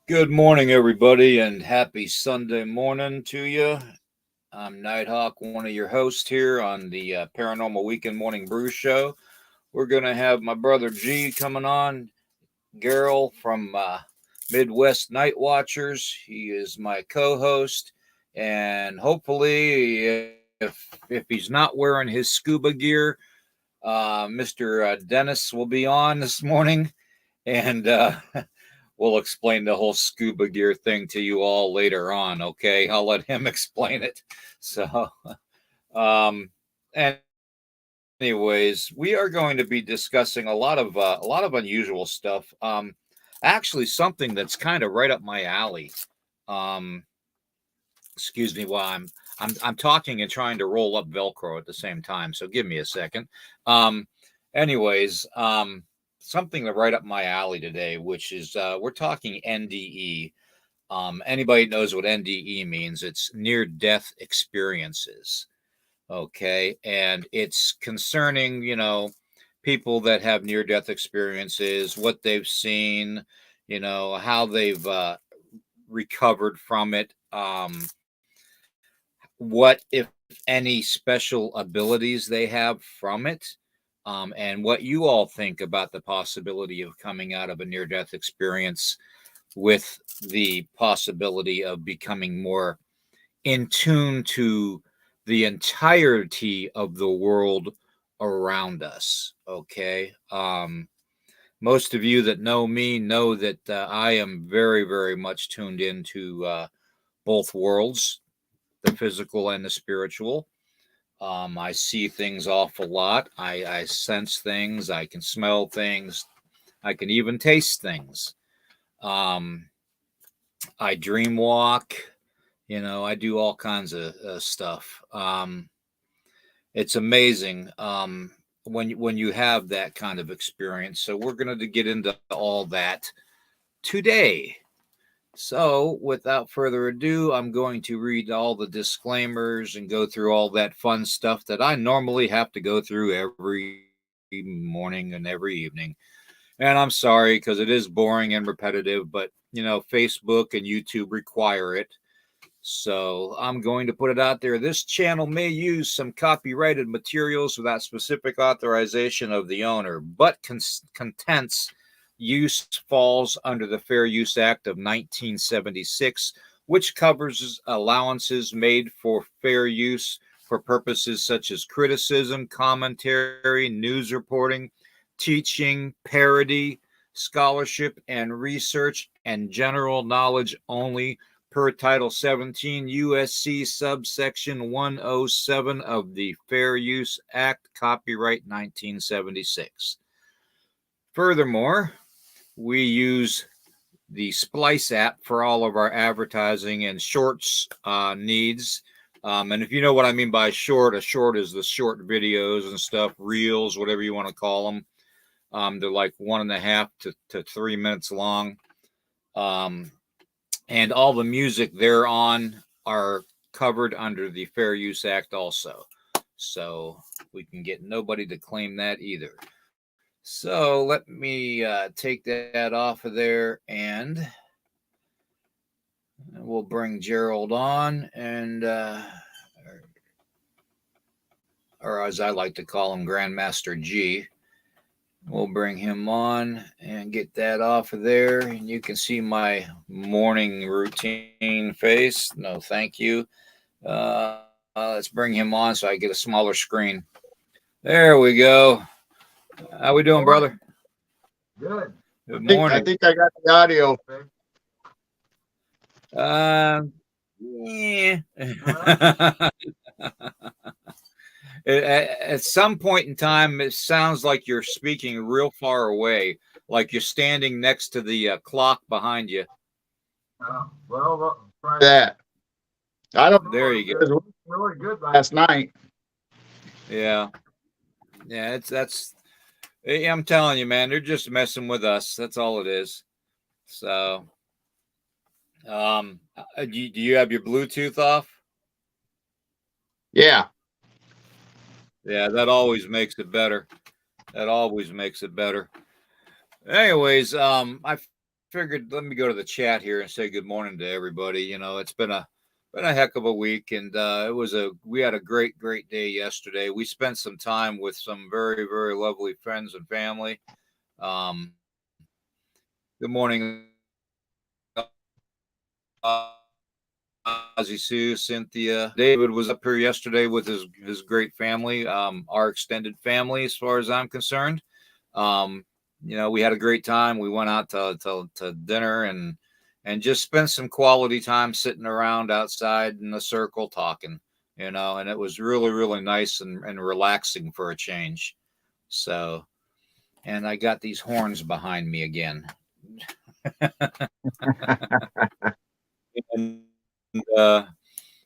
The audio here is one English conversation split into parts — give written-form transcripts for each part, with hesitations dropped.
Good morning, everybody, and happy Sunday morning to you. I'm Nighthawk, one of your hosts here on the Paranormal Weekend Morning Brew Show. We're going to have my brother G coming on, Geryl from Midwest Night Watchers. He is my co-host, and hopefully, if he's not wearing his scuba gear, Mr. Dennis will be on this morning, and we'll explain the whole scuba gear thing to you all later on. Okay, I'll let him explain it. So, anyways, we are going to be discussing a lot of unusual stuff. Actually, something that's kind of right up my alley. Excuse me while I'm talking and trying to roll up Velcro at the same time. So give me a second. Anyways, something that right up my alley today, which is we're talking NDE. Anybody knows what NDE means? It's near death experiences. Okay, and it's concerning, people that have near death experiences, what they've seen, how they've recovered from it, what, if any, special abilities they have from it. And what you all think about the possibility of coming out of a near-death experience with the possibility of becoming more in tune to the entirety of the world around us. Okay. Most of you that know me know that I am very, very much tuned into both worlds, the physical and the spiritual. I see things awful lot. I sense things. I can smell things. I can even taste things. I dream walk. I do all kinds of stuff. It's amazing when you have that kind of experience. So we're going to get into all that today. So, without further ado, I'm going to read all the disclaimers and go through all that fun stuff that I normally have to go through every morning and every evening. And I'm sorry because it is boring and repetitive, but Facebook and YouTube require it. So, I'm going to put it out there. This channel may use some copyrighted materials without specific authorization of the owner, but contents use falls under the Fair Use Act of 1976, which covers allowances made for fair use for purposes such as criticism, commentary, news reporting, teaching, parody, scholarship, and research, and general knowledge only per Title 17 USC subsection 107 of the Fair Use Act, copyright 1976. Furthermore, we use the Splice app for all of our advertising and shorts needs. And if you know what I mean by short, a short is the short videos and stuff, reels, whatever you want to call them. They're like 1.5 to 3 minutes long. And all the music they're on are covered under the Fair Use Act also. So we can get nobody to claim that either. So let me take that off of there, and we'll bring Gerald on, and or as I like to call him, Grandmaster G. We'll bring him on and get that off of there. And you can see my morning routine face. No, thank you. Let's bring him on so I get a smaller screen. There we go. How we doing, brother? Good. Good morning. I think I got the audio fixed. Yeah. At some point in time, it sounds like you're speaking real far away, like you're standing next to the clock behind you. Well, try that. I don't know. There you go. It was really good last night. Yeah. Yeah, I'm telling you, man, they're just messing with us. That's all it is. So, do you have your Bluetooth off? Yeah. Yeah, that always makes it better. That always makes it better. Anyways, I figured let me go to the chat here and say good morning to everybody. You know, it's been a heck of a week, and we had a great day yesterday. We spent some time with some very, very lovely friends and family. Good morning, Ozzy, Sue, Cynthia. David was up here yesterday with his great family, our extended family, as far as I'm concerned. You know, we had a great time. We went out to dinner and just spent some quality time sitting around outside in a circle talking, you know, and it was really, really nice and relaxing for a change. So, and I got these horns behind me again. and,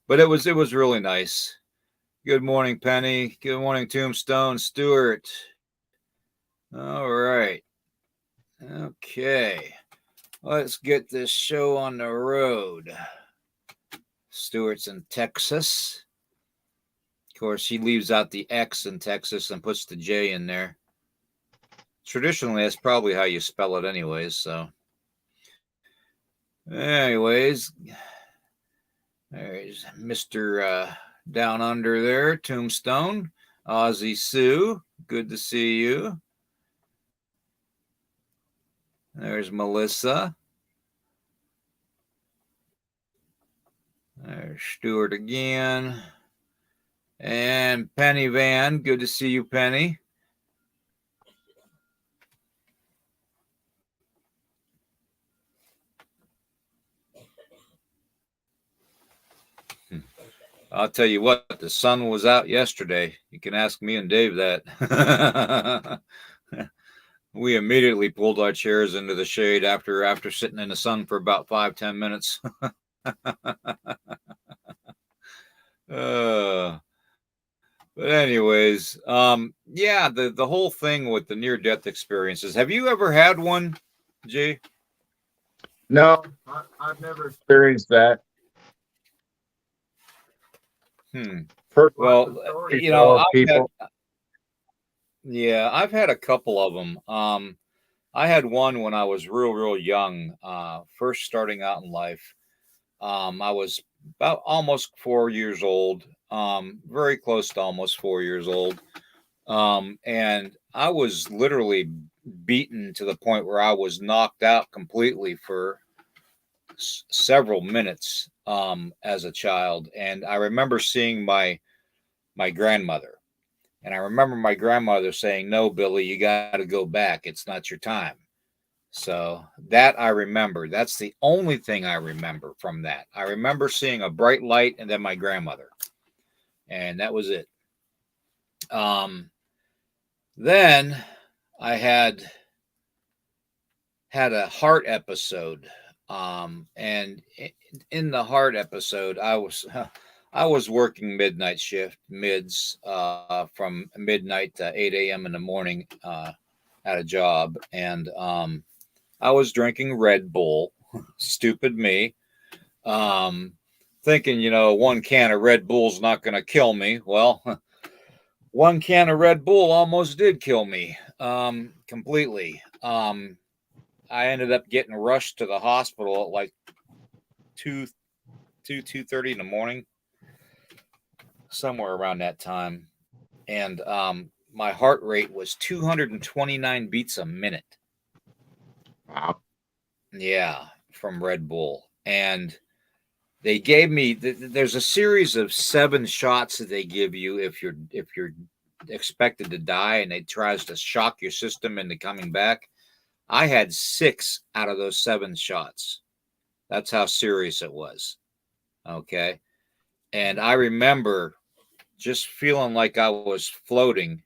but it was really nice. Good morning, Penny. Good morning, Tombstone. Stuart. All right. Okay. Let's get this show on the road. Stuart's in Texas. Of course, he leaves out the X in Texas and puts the J in there. Traditionally, that's probably how you spell it anyways. So, anyways, there's Mr. Down Under there, Tombstone. Ozzy Sue, good to see you. There's Melissa. There's Stuart again. And Penny Van, good to see you, Penny. I'll tell you what, the sun was out yesterday. You can ask me and Dave that. We immediately pulled our chairs into the shade after sitting in the sun for about 5-10 minutes. But anyways, yeah, the whole thing with the near-death experiences. Have you ever had one, G? No, I've never experienced that. Well, you know, I've had a couple of them. I had one when I was real young, first starting out in life. I was about almost 4 years old, very close to almost 4 years old. And I was literally beaten to the point where I was knocked out completely for several minutes as a child. And I remember seeing my grandmother. And I remember my grandmother saying, "No, Billy, you got to go back. It's not your time." So that I remember. That's the only thing I remember from that. I remember seeing a bright light and then my grandmother, and that was it. Um, then I had a heart episode, and in the heart episode, I was working midnight shift mids from midnight to 8 a.m. in the morning at a job, and I was drinking Red Bull. Stupid me. Um, Thinking, one can of Red Bull's not going to kill me. Well, one can of Red Bull almost did kill me completely. I ended up getting rushed to the hospital at like 2, 2:30 in the morning, somewhere around that time. And my heart rate was 229 beats a minute. Wow. Yeah, from Red Bull. And they gave me there's a series of 7 shots that they give you if you're expected to die, and it tries to shock your system into coming back. I had 6 out of those 7 shots. That's how serious it was. Okay. And I remember just feeling like I was floating.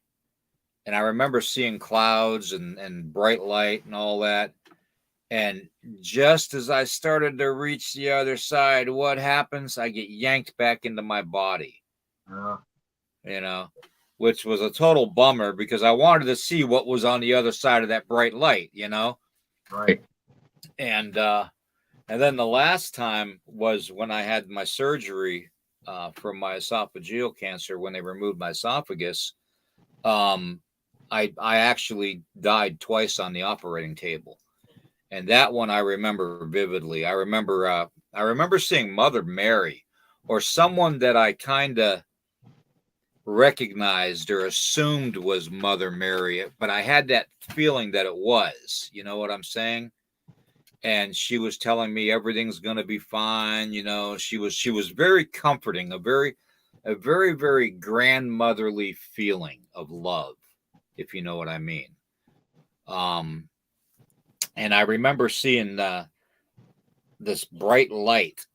And I remember seeing clouds and bright light and all that. And just as I started to reach the other side, what happens? I get yanked back into my body, Uh, you know, which was a total bummer because I wanted to see what was on the other side of that bright light, right. And then the last time was when I had my surgery for my esophageal cancer, when they removed my esophagus. Um, I actually died twice on the operating table, and that one I remember vividly. I remember seeing Mother Mary, or someone that I kind of recognized or assumed was Mother Mary, but I had that feeling that it was. You know what I'm saying? And she was telling me everything's going to be fine. She was very comforting, a very grandmotherly feeling of love, if you know what I mean. um and I remember seeing this bright light,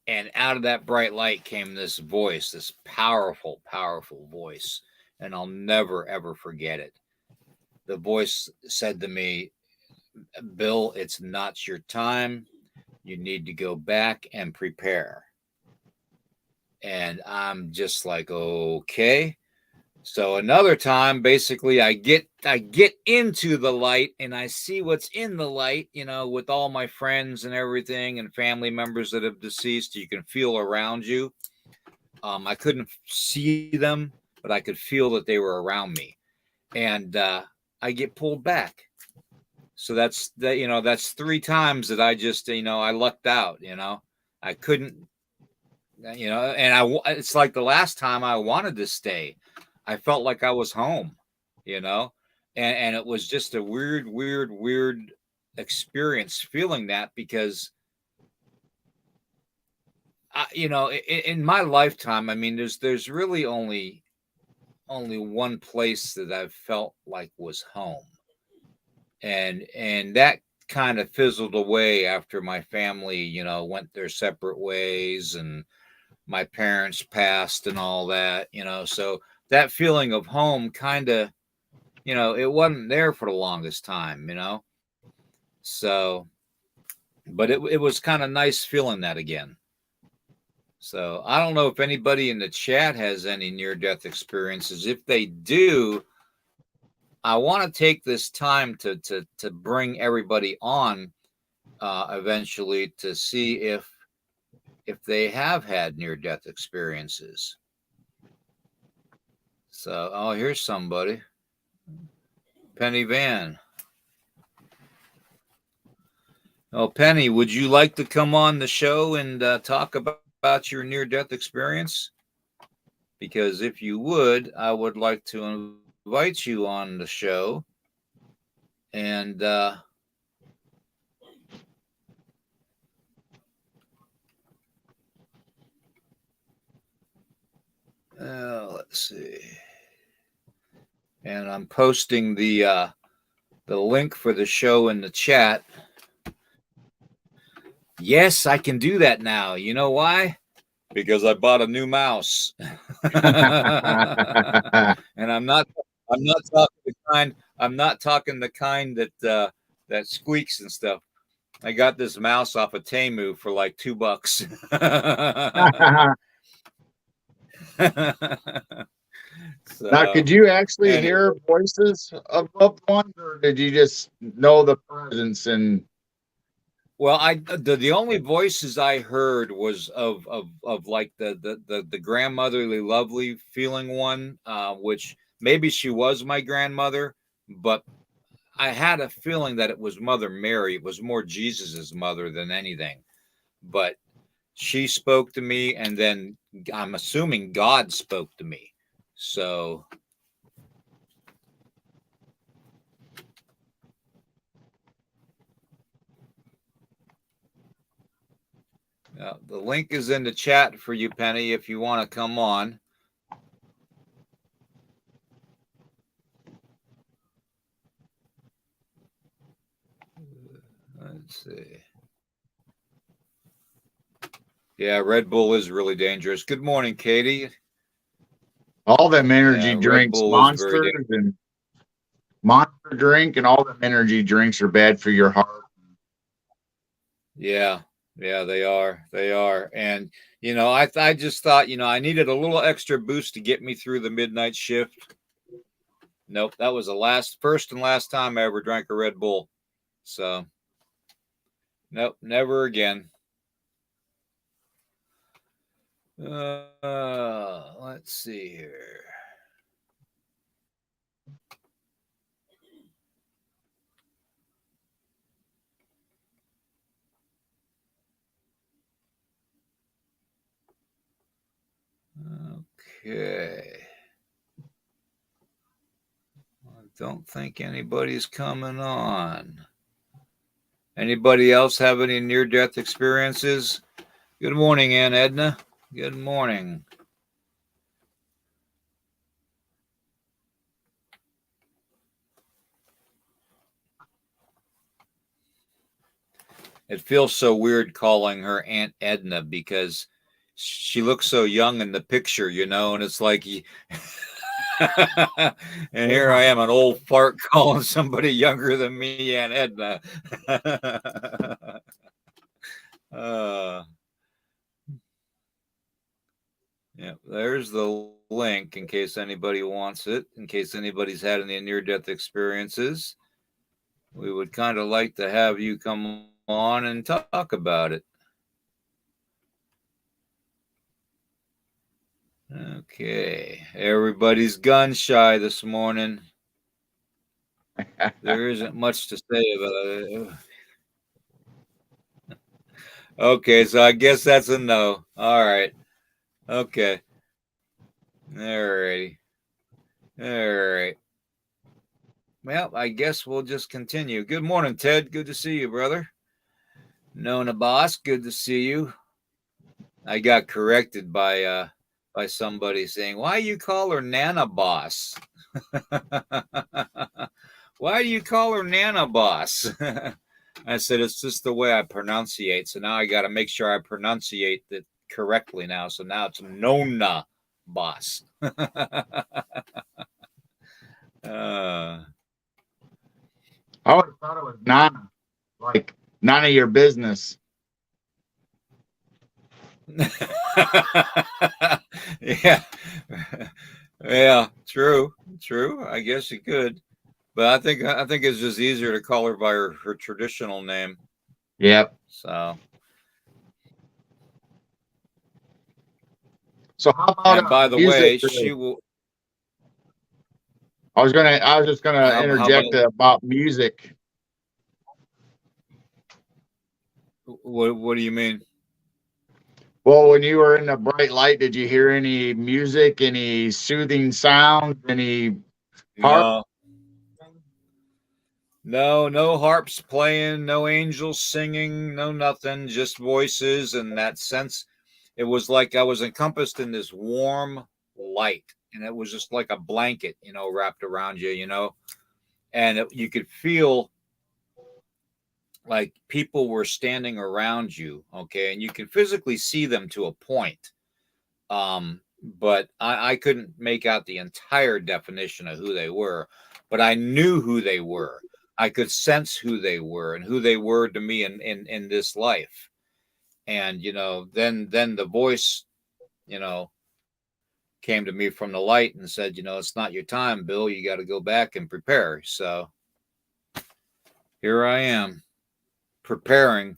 and out of that bright light came this voice, this powerful voice, and I'll never ever forget it. The voice said to me, "Bill, it's not your time. You need to go back and prepare." And I'm just like, okay. So another time, basically, I get into the light and I see what's in the light, with all my friends and everything and family members that have deceased. You can feel around you. I couldn't see them, but I could feel that they were around me, and I get pulled back. So that's 3 times that I just I lucked out. I couldn't, and it's like the last time I wanted to stay. I felt like I was home, you know, and it was just a weird experience feeling that, because in my lifetime, I mean, there's really only one place that I've felt like was home, and that kind of fizzled away after my family, went their separate ways, and my parents passed and all that, so that feeling of home kind of, it wasn't there for the longest time, so, but it was kind of nice feeling that again. So I don't know if anybody in the chat has any near death experiences. If they do, I want to take this time to bring everybody on eventually, to see if they have had near death experiences. So, oh, here's somebody. Penny Van. Oh, Penny, would you like to come on the show and talk about your near-death experience? Because if you would, I would like to invite you on the show. And let's see. And I'm posting the the link for the show in the chat. Yes, I can do that now. You know why? Because I bought a new mouse. And I'm not talking the kind that that squeaks and stuff. I got this mouse off of Temu for like $2. Now, could you actually hear voices of loved ones, or did you just know the presence? And well, the only voices I heard was of like the grandmotherly, lovely feeling one, which maybe she was my grandmother, but I had a feeling that it was Mother Mary. It was more Jesus's mother than anything, but she spoke to me, and then I'm assuming God spoke to me. So the link is in the chat for you, Penny, if you want to come on. Let's see. Yeah, Red Bull is really dangerous. Good morning, Katie. All them energy drinks, Monsters and Monster drink, and all them energy drinks are bad for your heart. Yeah, they are. They are. And I just thought, I needed a little extra boost to get me through the midnight shift. Nope, that was the first and last time I ever drank a Red Bull. So, nope, never again. Let's see here. Okay. I don't think anybody's coming on. Anybody else have any near-death experiences? Good morning, Aunt Edna. Good morning. It feels so weird calling her Aunt Edna because she looks so young in the picture, and it's like, and here I am, an old fart calling somebody younger than me Aunt Edna. Yeah, there's the link in case anybody wants it, in case anybody's had any near-death experiences. We would kind of like to have you come on and talk about it. Okay, everybody's gun shy this morning. There isn't much to say about it. Okay, so I guess that's a no. All right. Okay. All righty. All right. Well, I guess we'll just continue. Good morning, Ted. Good to see you, brother. Nona Boss, good to see you. I got corrected by somebody saying, "Why you call her Nana Boss?" Why do you call her Nana Boss? I said, it's just the way I pronunciate. So now I got to make sure I pronunciate it correctly now. So now it's Nona Boss. I always thought it was Nana, like none of your business. Yeah. Yeah, true. I guess you could. But I think it's just easier to call her by her traditional name. Yep. So how about, and by the way, she will. I was just gonna interject about music. What do you mean? Well, when you were in the bright light, did you hear any music, any soothing sounds, any harp? No harps playing, no angels singing, no nothing, just voices and that sense. It was like I was encompassed in this warm light, and it was just like a blanket, wrapped around you, and you could feel like people were standing around you, okay, and you could physically see them to a point. But I couldn't make out the entire definition of who they were, but I knew who they were. I could sense who they were and who they were to me in this life. And then the voice, you know, came to me from the light and said, it's not your time, Bill. You got to go back and prepare. So here I am, preparing,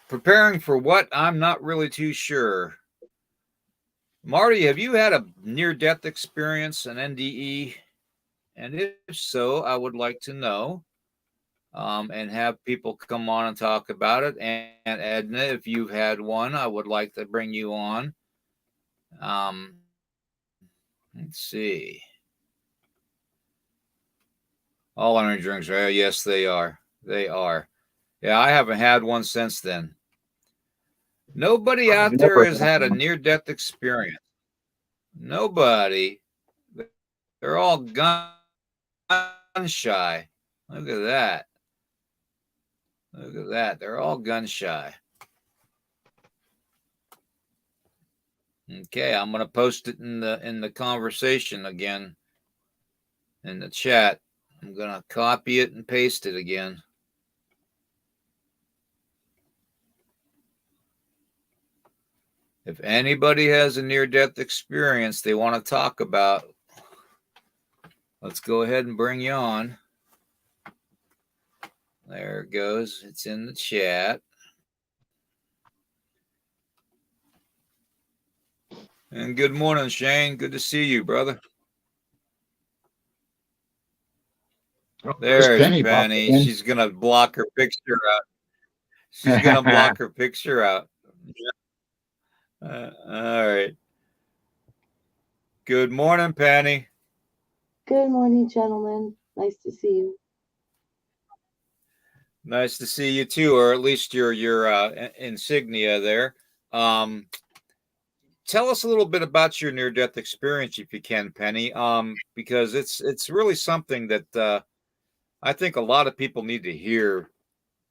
preparing for what I'm not really too sure. Marty, have you had a near death experience, an NDE? And if so, I would like to know, and have people come on and talk about it. And Edna, if you've had one, I would like to bring you on. Let's see. All energy drinks, right? Yes, they are. They are. Yeah, I haven't had one since then. Nobody I've out there never has had had a one. near death experience. Nobody. They're all gun shy. Look at that. Look at that. They're all gun shy. Okay, I'm gonna post it in the conversation again in the chat. I'm gonna copy it and paste it again. If anybody has a near death experience they want to talk about, let's go ahead and bring you on. There it goes. It's in the chat. And good morning, Shane. Good to see you, brother. Oh, there's There's Penny popping Penny. in. She's gonna block her picture out. She's gonna block her picture out. All right. Good morning, Penny. Good morning, gentlemen. Nice to see you. Nice to see you too, or at least your insignia there. Um, Tell us a little bit about your near death experience, if you can, Penny. Because it's really something that I think a lot of people need to hear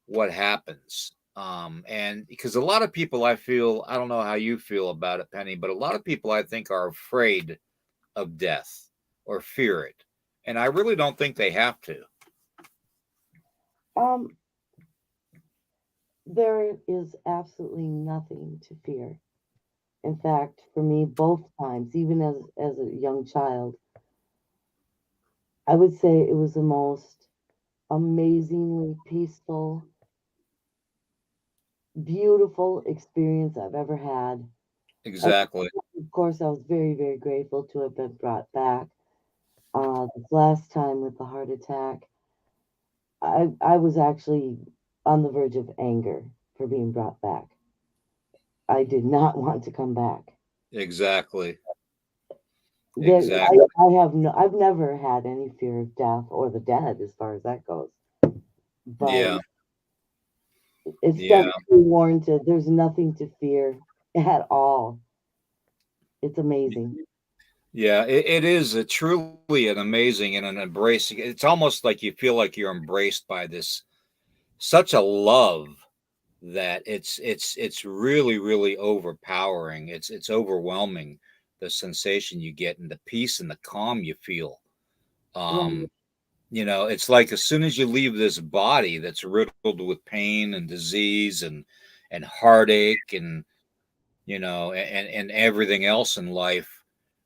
what happens. And because a lot of people, I feel, I don't know how you feel about it, Penny, but a lot of people I think are afraid of death or fear it, and I really don't think they have to. Um, there is absolutely nothing to fear. In fact, for me, both times, even as a young child, I would say it was the most amazingly peaceful, beautiful experience I've ever had. Of Exactly. of course, I was very, very grateful to have been brought back. This last time with the heart attack, I was actually on the verge of anger for being brought back. I did not want to come back. Exactly. There, Exactly. I've never had any fear of death or the dead as far as that goes. But Yeah. it's Yeah. been warranted. There's nothing to fear at all. It's amazing. Yeah, it is a truly an amazing and an embracing. It's almost like you feel like you're embraced by this such a love that it's really overpowering. It's overwhelming, the sensation you get and the peace and the calm you feel. Right. Um, it's like as soon as you leave this body that's riddled with pain and disease and heartache and and everything else in life,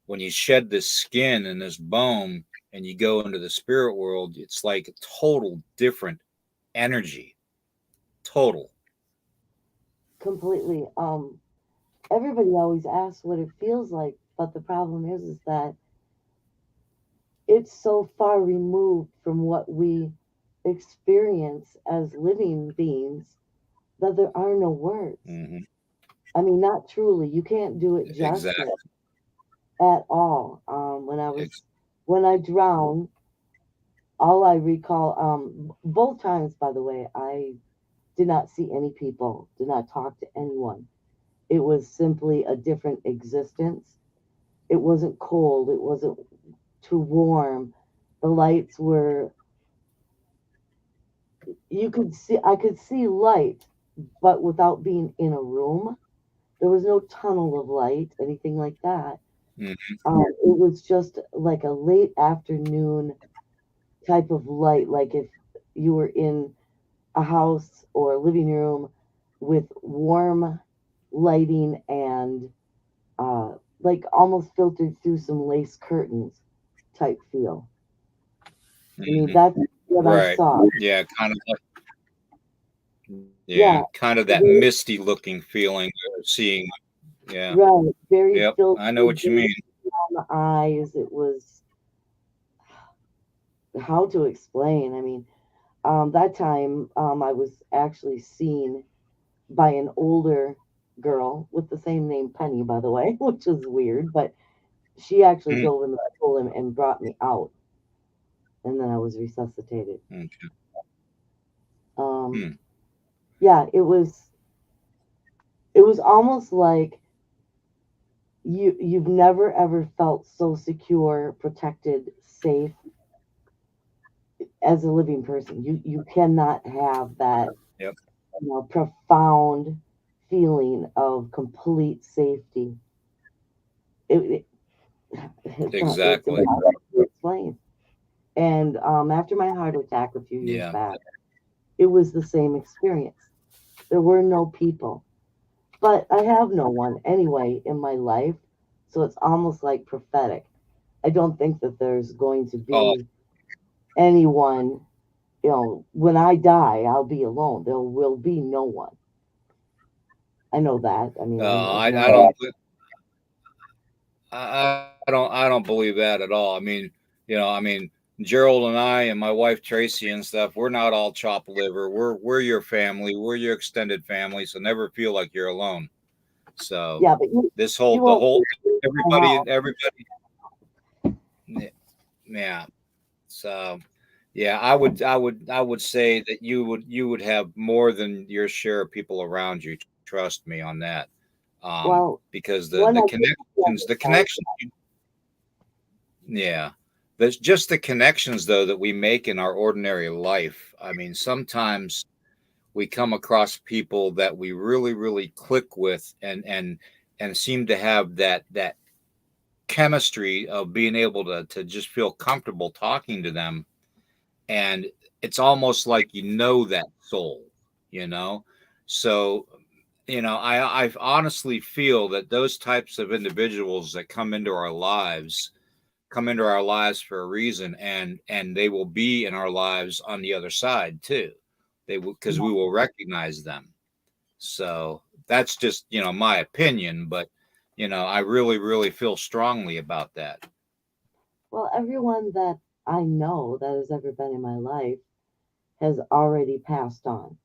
when you shed this skin and this bone and you go into the spirit world, it's like a total different energy. Total. Completely. Everybody always asks what it feels like, but the problem is that it's so far removed from what we experience as living beings that there are no words. Hmm. I mean, not truly. You can't do it justice Exactly. at all. When I drowned, all I recall, both times, by the way, I did not see any people, did not talk to anyone. It was simply a different existence. It wasn't cold. It wasn't too warm. The lights were, I could see light, but without being in a room. There was no tunnel of light, anything like that. Mhm. It was just like a late afternoon type of light, like if you were in a house or a living room with warm lighting and like almost filtered through some lace curtains type feel. I mean, Mhm. that's what I Right. saw. Yeah, Yeah, kind of that very, misty looking feeling of seeing. Yeah. right, very Yep. I know filtered, what you very mean. on the eyes. It was how to explain. I mean, that time I was actually seen by an older girl with the same name Penny, by the way, which is weird, but she actually Mm, dove in the pool and brought me out, and then I was resuscitated. okay. Um, Mm. yeah, it was almost like you've never ever felt so secure, protected, safe as a living person. You cannot have that, Yep. profound feeling of complete safety. It, it's Exactly. impossible to explain. And after my heart attack a few years Yeah. back, it was the same experience. There were no people, but I have no one anyway in my life, so it's almost like prophetic. I don't think that there's going to Oh, be anyone. When I die, I'll be alone. There will be no one. I know that. I mean, I've I never. don't. I don't believe that at all. I mean, I mean, Gerald and I and my wife Tracy and stuff, we're not all chopped liver. We're your family. We're your extended family. So never feel like you're alone. So Yeah, but you the won't whole leave my house. everybody, yeah. So yeah, I would say that you would have more than your share of people around you. Trust me on that. Well, Because when I get to the the other side, connections, yeah. There's just the connections though that we make in our ordinary life. I mean, sometimes we come across people that we really click with and seem to have that chemistry of being able to just feel comfortable talking to them, and it's almost like that soul, you know. So I honestly feel that those types of individuals that come into our lives for a reason, and they will be in our lives on the other side too. They will, because we will recognize them. So that's just my opinion, but I really feel strongly about that. well, everyone that I know that has ever been in my life has already passed on.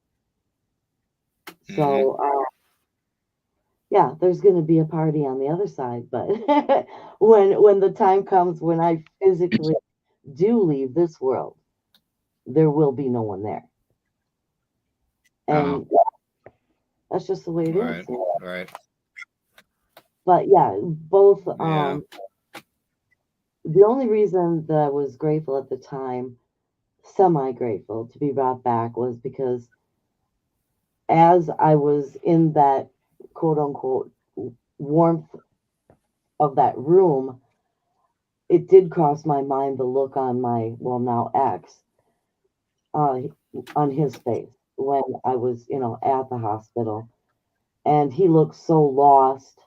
Hmm. So, yeah, there's going to be a party on the other side, but when the time comes when I physically do leave this world, there will be no one there, Oh, and that's just the way it is. right, right. But yeah, both. Yeah. The only reason that I was grateful at the time, semi grateful to be brought back, was because as I was in that quote unquote warmth of that room, it did cross my mind the look on my, well, now ex, uh, on his face when I was, at the hospital. And he looked so lost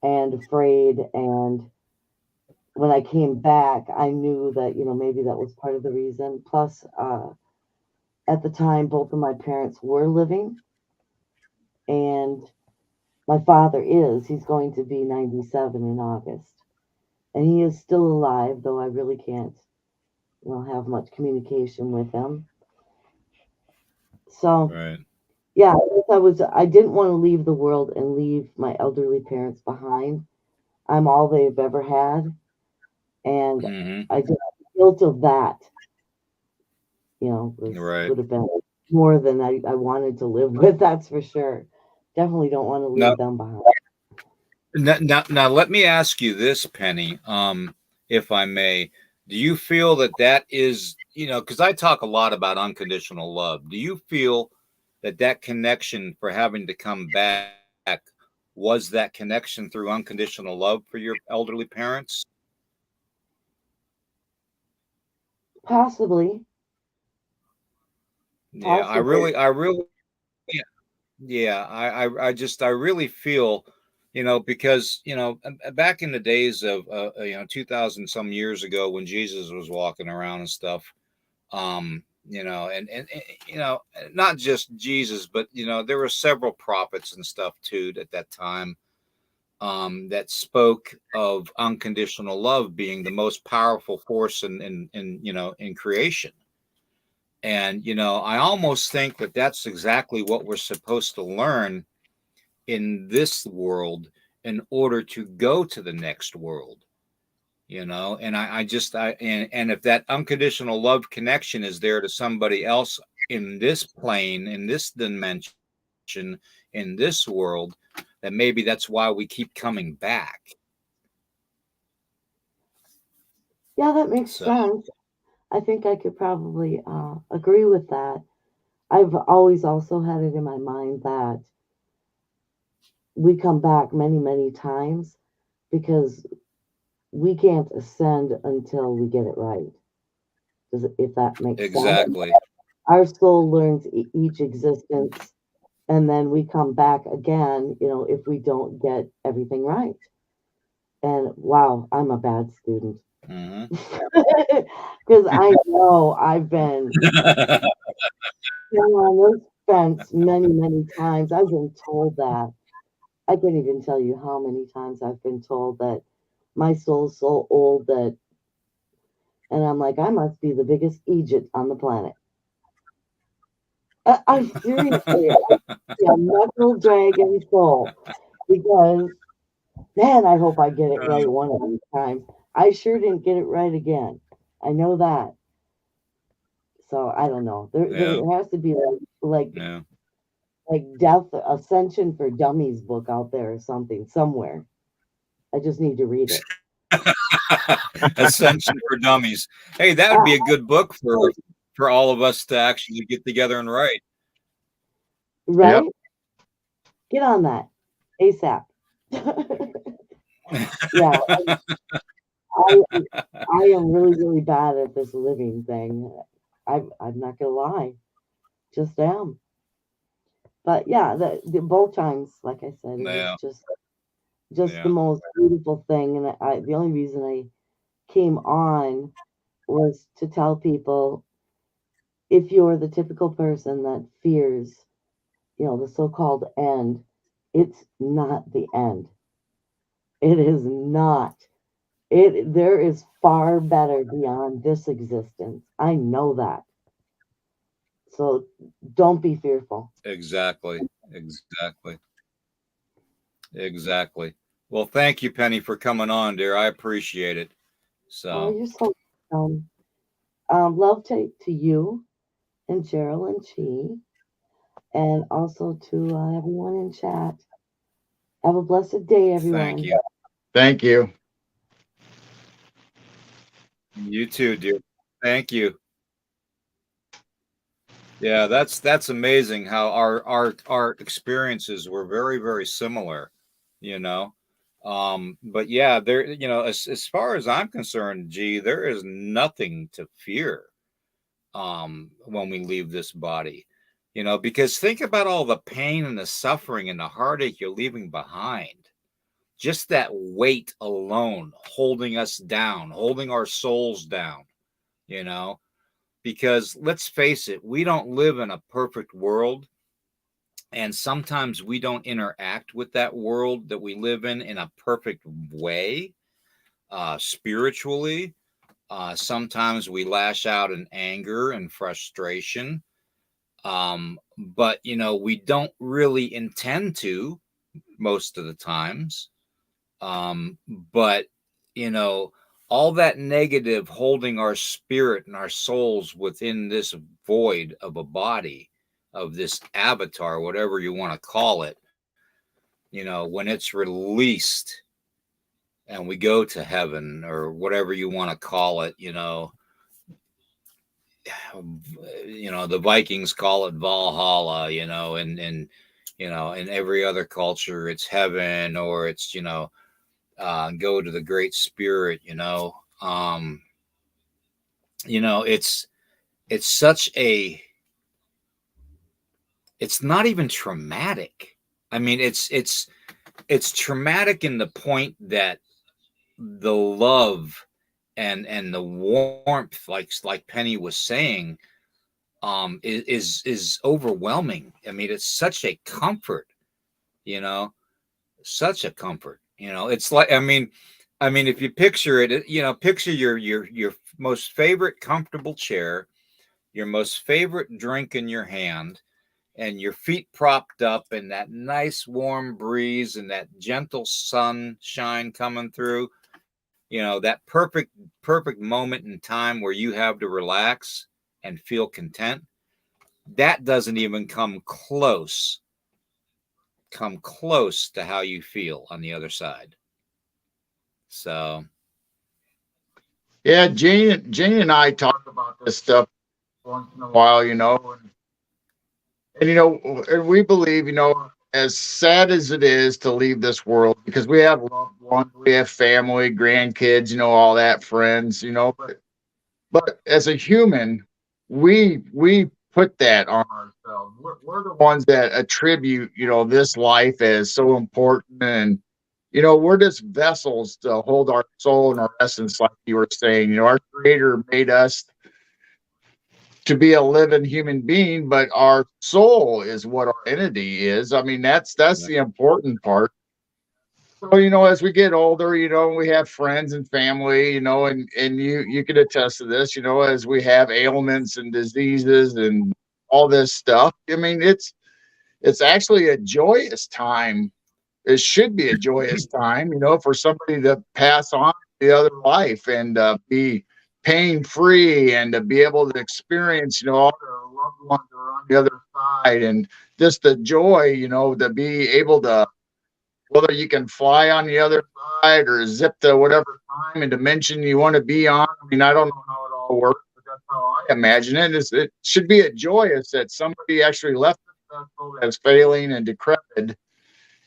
and afraid. And when I came back, I knew that, maybe that was part of the reason. Plus, at the time, both of my parents were living. And my father he's going to be 97 in August. And he is still alive, though I really can't, have much communication with him. So, Right. yeah, I didn't want to leave the world and leave my elderly parents behind. I'm all they've ever had, and Hmm. I just the guilt of that, Right. would have been more than I wanted to live with. That's for sure. Definitely don't want to Now, leave them behind. now, let me ask you this, Penny, if I may. Do you feel that that is, because I talk a lot about unconditional love. Do you feel that that connection for having to come back was that connection through unconditional love for your elderly parents? Possibly. Yeah, Possibly. yeah, I really feel, because, back in the days of, 2000 some years ago when Jesus was walking around and stuff, and not just Jesus, but, there were several prophets and stuff too at that time, that spoke of unconditional love being the most powerful force in creation. And, I almost think that that's exactly what we're supposed to learn in this world in order to go to the next world, and and if that unconditional love connection is there to somebody else in this plane, in this dimension, in this world, then maybe that's why we keep coming back. Yeah, that makes So sense. I think I could probably agree with that. I've always also had it in my mind that we come back many, many times because we can't ascend until we get it right. If that makes sense? exactly. Our soul learns each existence, and then we come back again, if we don't get everything right. And wow, I'm a bad student. Hmm. Because I know I've been on this fence many, many times. I've been told that. I can't even tell you how many times I've been told that my soul's so old that, and I'm like, I must be the biggest Egypt on the planet. I'm seriously, a knuckle dragon soul because, man, I hope I get it right one of these times. I sure didn't get it right again. I know that. So I don't know. Yeah, There has to be yeah. like Death Ascension for Dummies book out there or something somewhere. I just need to read it. Ascension for Dummies. Hey, that would Uh, be a good book for all of us to actually get together and write. Yep. right? Get on that ASAP. Yeah, I I am really really bad at this living thing. I'm not gonna lie, just am. But yeah, the both times, like I said, it was Yeah, just the yeah, most beautiful thing. And the only reason I came on was to tell people if you're the typical person that fears, the so-called end, it's not the end. It is not. There is far better beyond this existence. I know that. So don't be fearful. exactly, exactly, exactly. Well, thank you, Penny, for coming on, dear. I appreciate it. Oh, So, you're so love to you and Gerald and Chi, and also to everyone in chat. Have a blessed day, thank everyone. you. Thank you. You too, dear. Thank you. Yeah, that's amazing how our experiences were very, very similar, you know. But yeah, there, as far as I'm concerned, gee, there is nothing to fear when we leave this body. Because think about all the pain and the suffering and the heartache you're leaving behind. Just that weight alone holding us down, holding our souls down, you know because let's face it, we don't live in a perfect world. And sometimes we don't interact with that world that we live in a perfect way, spiritually. Sometimes we lash out in anger and frustration. But, we don't really intend to most of the times. But, you know, all that negative holding our spirit and our souls within this void of a body, of this avatar, whatever you want to call it, when it's released and we go to heaven or whatever you want to call it, the Vikings call it Valhalla, in every other culture it's heaven, or it's, go to the Great Spirit, it's such a, it's not even traumatic. I mean, it's traumatic in the point that the love and the warmth, like Penny was saying, is overwhelming. I mean, it's such a comfort, you know, such a comfort. It's like, I mean, if you picture it, picture your most favorite comfortable chair, your most favorite drink in your hand, and your feet propped up, and that nice warm breeze and that gentle sunshine coming through. That perfect moment in time where you have to relax and feel content. That doesn't even come close to how you feel on the other side. So Yeah, Jane and I talk about this stuff once in a while, and we believe, as sad as it is to leave this world, because we have loved ones, we have family, grandkids, all that, friends, but as a human, we put that on ourselves. We're the ones that attribute, this life as so important, and we're just vessels to hold our soul and our essence, like you were saying. Our Creator made us to be a living human being, but our soul is what our entity is. I mean, that's yeah, the important part. So, as we get older, we have friends and family, and you can attest to this, as we have ailments and diseases and all this stuff. I mean, it's actually a joyous time. It should be a joyous time, for somebody to pass on to the other life and be pain free, and to be able to experience, all their loved ones are on the other side, and just the joy, to be able to, whether you can fly on the other side or zip to whatever time and dimension you want to be on. I mean, I don't know how it all works, but that's how I imagine it. It should be a joyous that somebody actually left this vessel that's failing and decrepit,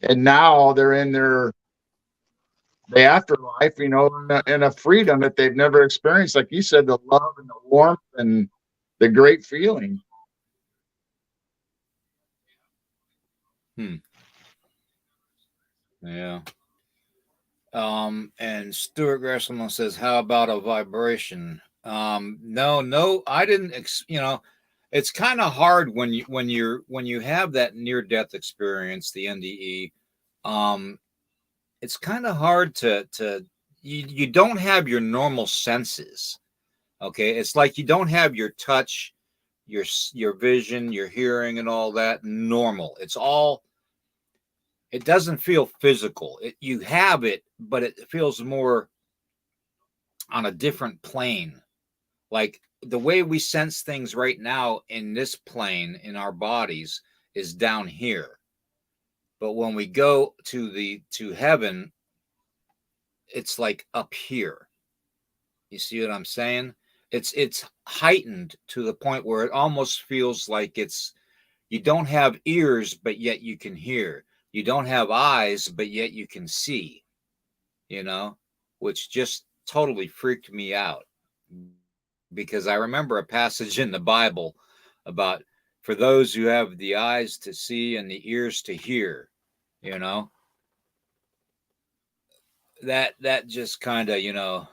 and now they're in the afterlife, in a freedom that they've never experienced. Like you said, the love and the warmth and the great feeling. hmm. Yeah. And Stuart Gresselman says, "How about a vibration?" No, I didn't. It's kind of hard when you have that near death experience, the NDE. It's kind of hard to you don't have your normal senses. Okay, it's like you don't have your touch, your vision, your hearing, and all that normal. It doesn't feel physical. You have it, but it feels more on a different plane. Like the way we sense things right now in this plane in our bodies is down here. But when we go to heaven, it's like up here. You see what I'm saying? It's heightened to the point where it almost feels like you don't have ears, but yet you can hear. You don't have eyes, but yet you can see, you know, which just totally freaked me out, because I remember a passage in the Bible about, for those who have the eyes to see and the ears to hear, you know, that just kind of, I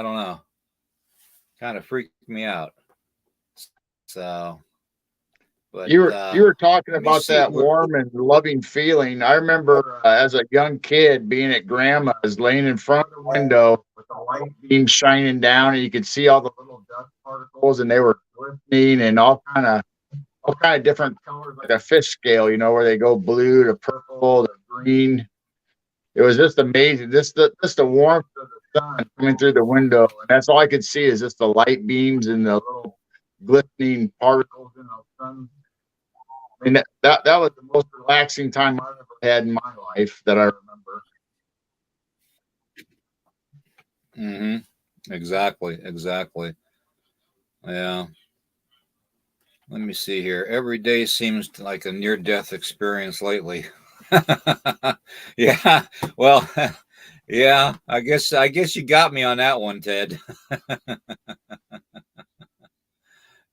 don't know, kind of freaked me out. So, but You were talking let me about see that what. warm and loving feeling. I remember as a young kid being at grandma's, laying in front of the window with the light beam shining down, and you could see all the little dust particles, and they were glistening and all kind of different colors, like a fish scale, where they go blue to purple to green. It was just amazing. Just the warmth of the sun coming through the window, and that's all I could see is just the light beams and the little glistening particles in the sun. I mean, that was the most relaxing time I've ever had in my life that I remember. Exactly. Exactly. Yeah. Let me see here. Every day seems like a near-death experience lately. Yeah. Well, yeah. I guess you got me on that one, Ted.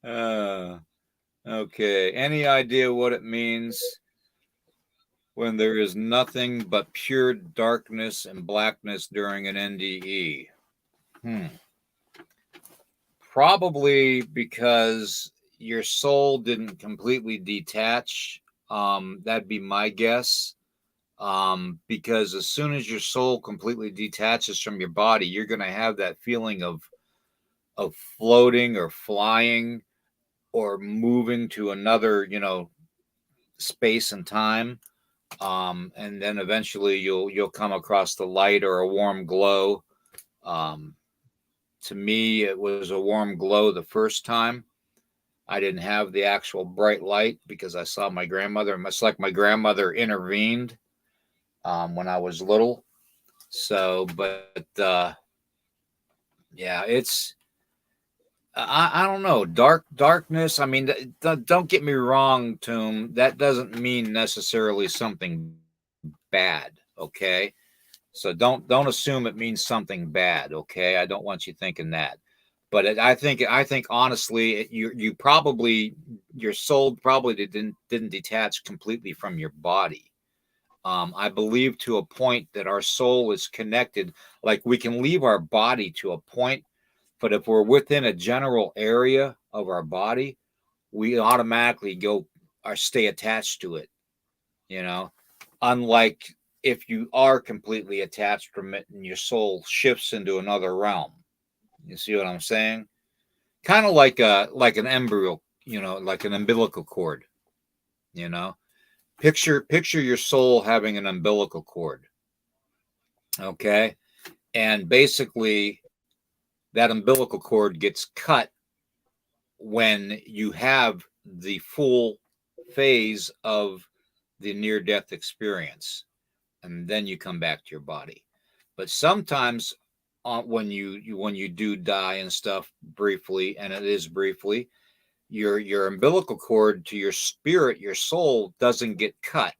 uh, okay. Any idea what it means when there is nothing but pure darkness and blackness during an NDE? Hmm. Probably because your soul didn't completely detach. That'd be my guess. Because as soon as your soul completely detaches from your body, you're going to have that feeling of floating or flying or moving to another, space and time. And then eventually you'll come across the light or a warm glow. Um, to me, it was a warm glow the first time. I didn't have the actual bright light because I saw my grandmother. Much like my grandmother intervened when I was little. So, but yeah, I don't know, darkness. I mean, don't get me wrong, Tomb. That doesn't mean necessarily something bad. Okay, so don't assume it means something bad. Okay, I don't want you thinking that. But I think honestly, you probably your soul probably didn't detach completely from your body. I believe to a point that our soul is connected. Like we can leave our body to a point, but if we're within a general area of our body, we automatically go or stay attached to it. You know, unlike if you are completely attached from it and your soul shifts into another realm. You see what I'm saying? Kind of like an embryo, like an umbilical cord. You know, picture your soul having an umbilical cord. Okay, and basically that umbilical cord gets cut when you have the full phase of the near death experience, and then you come back to your body. But sometimes when you do die and stuff briefly, and it is briefly, your umbilical cord to your spirit, your soul, doesn't get cut.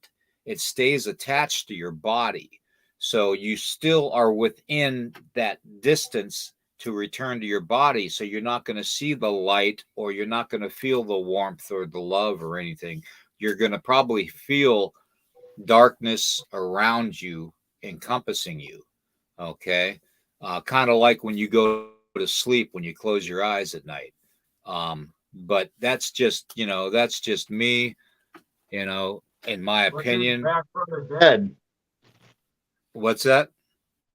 It stays attached to your body. So you still are within that distance to return to your body. So you're not going to see the light, or you're not going to feel the warmth or the love or anything. You're going to probably feel darkness around you, encompassing you. Okay. Kind of like when you go to sleep, when you close your eyes at night. But that's just me, in my Look who's opinion. back from the dead. What's that?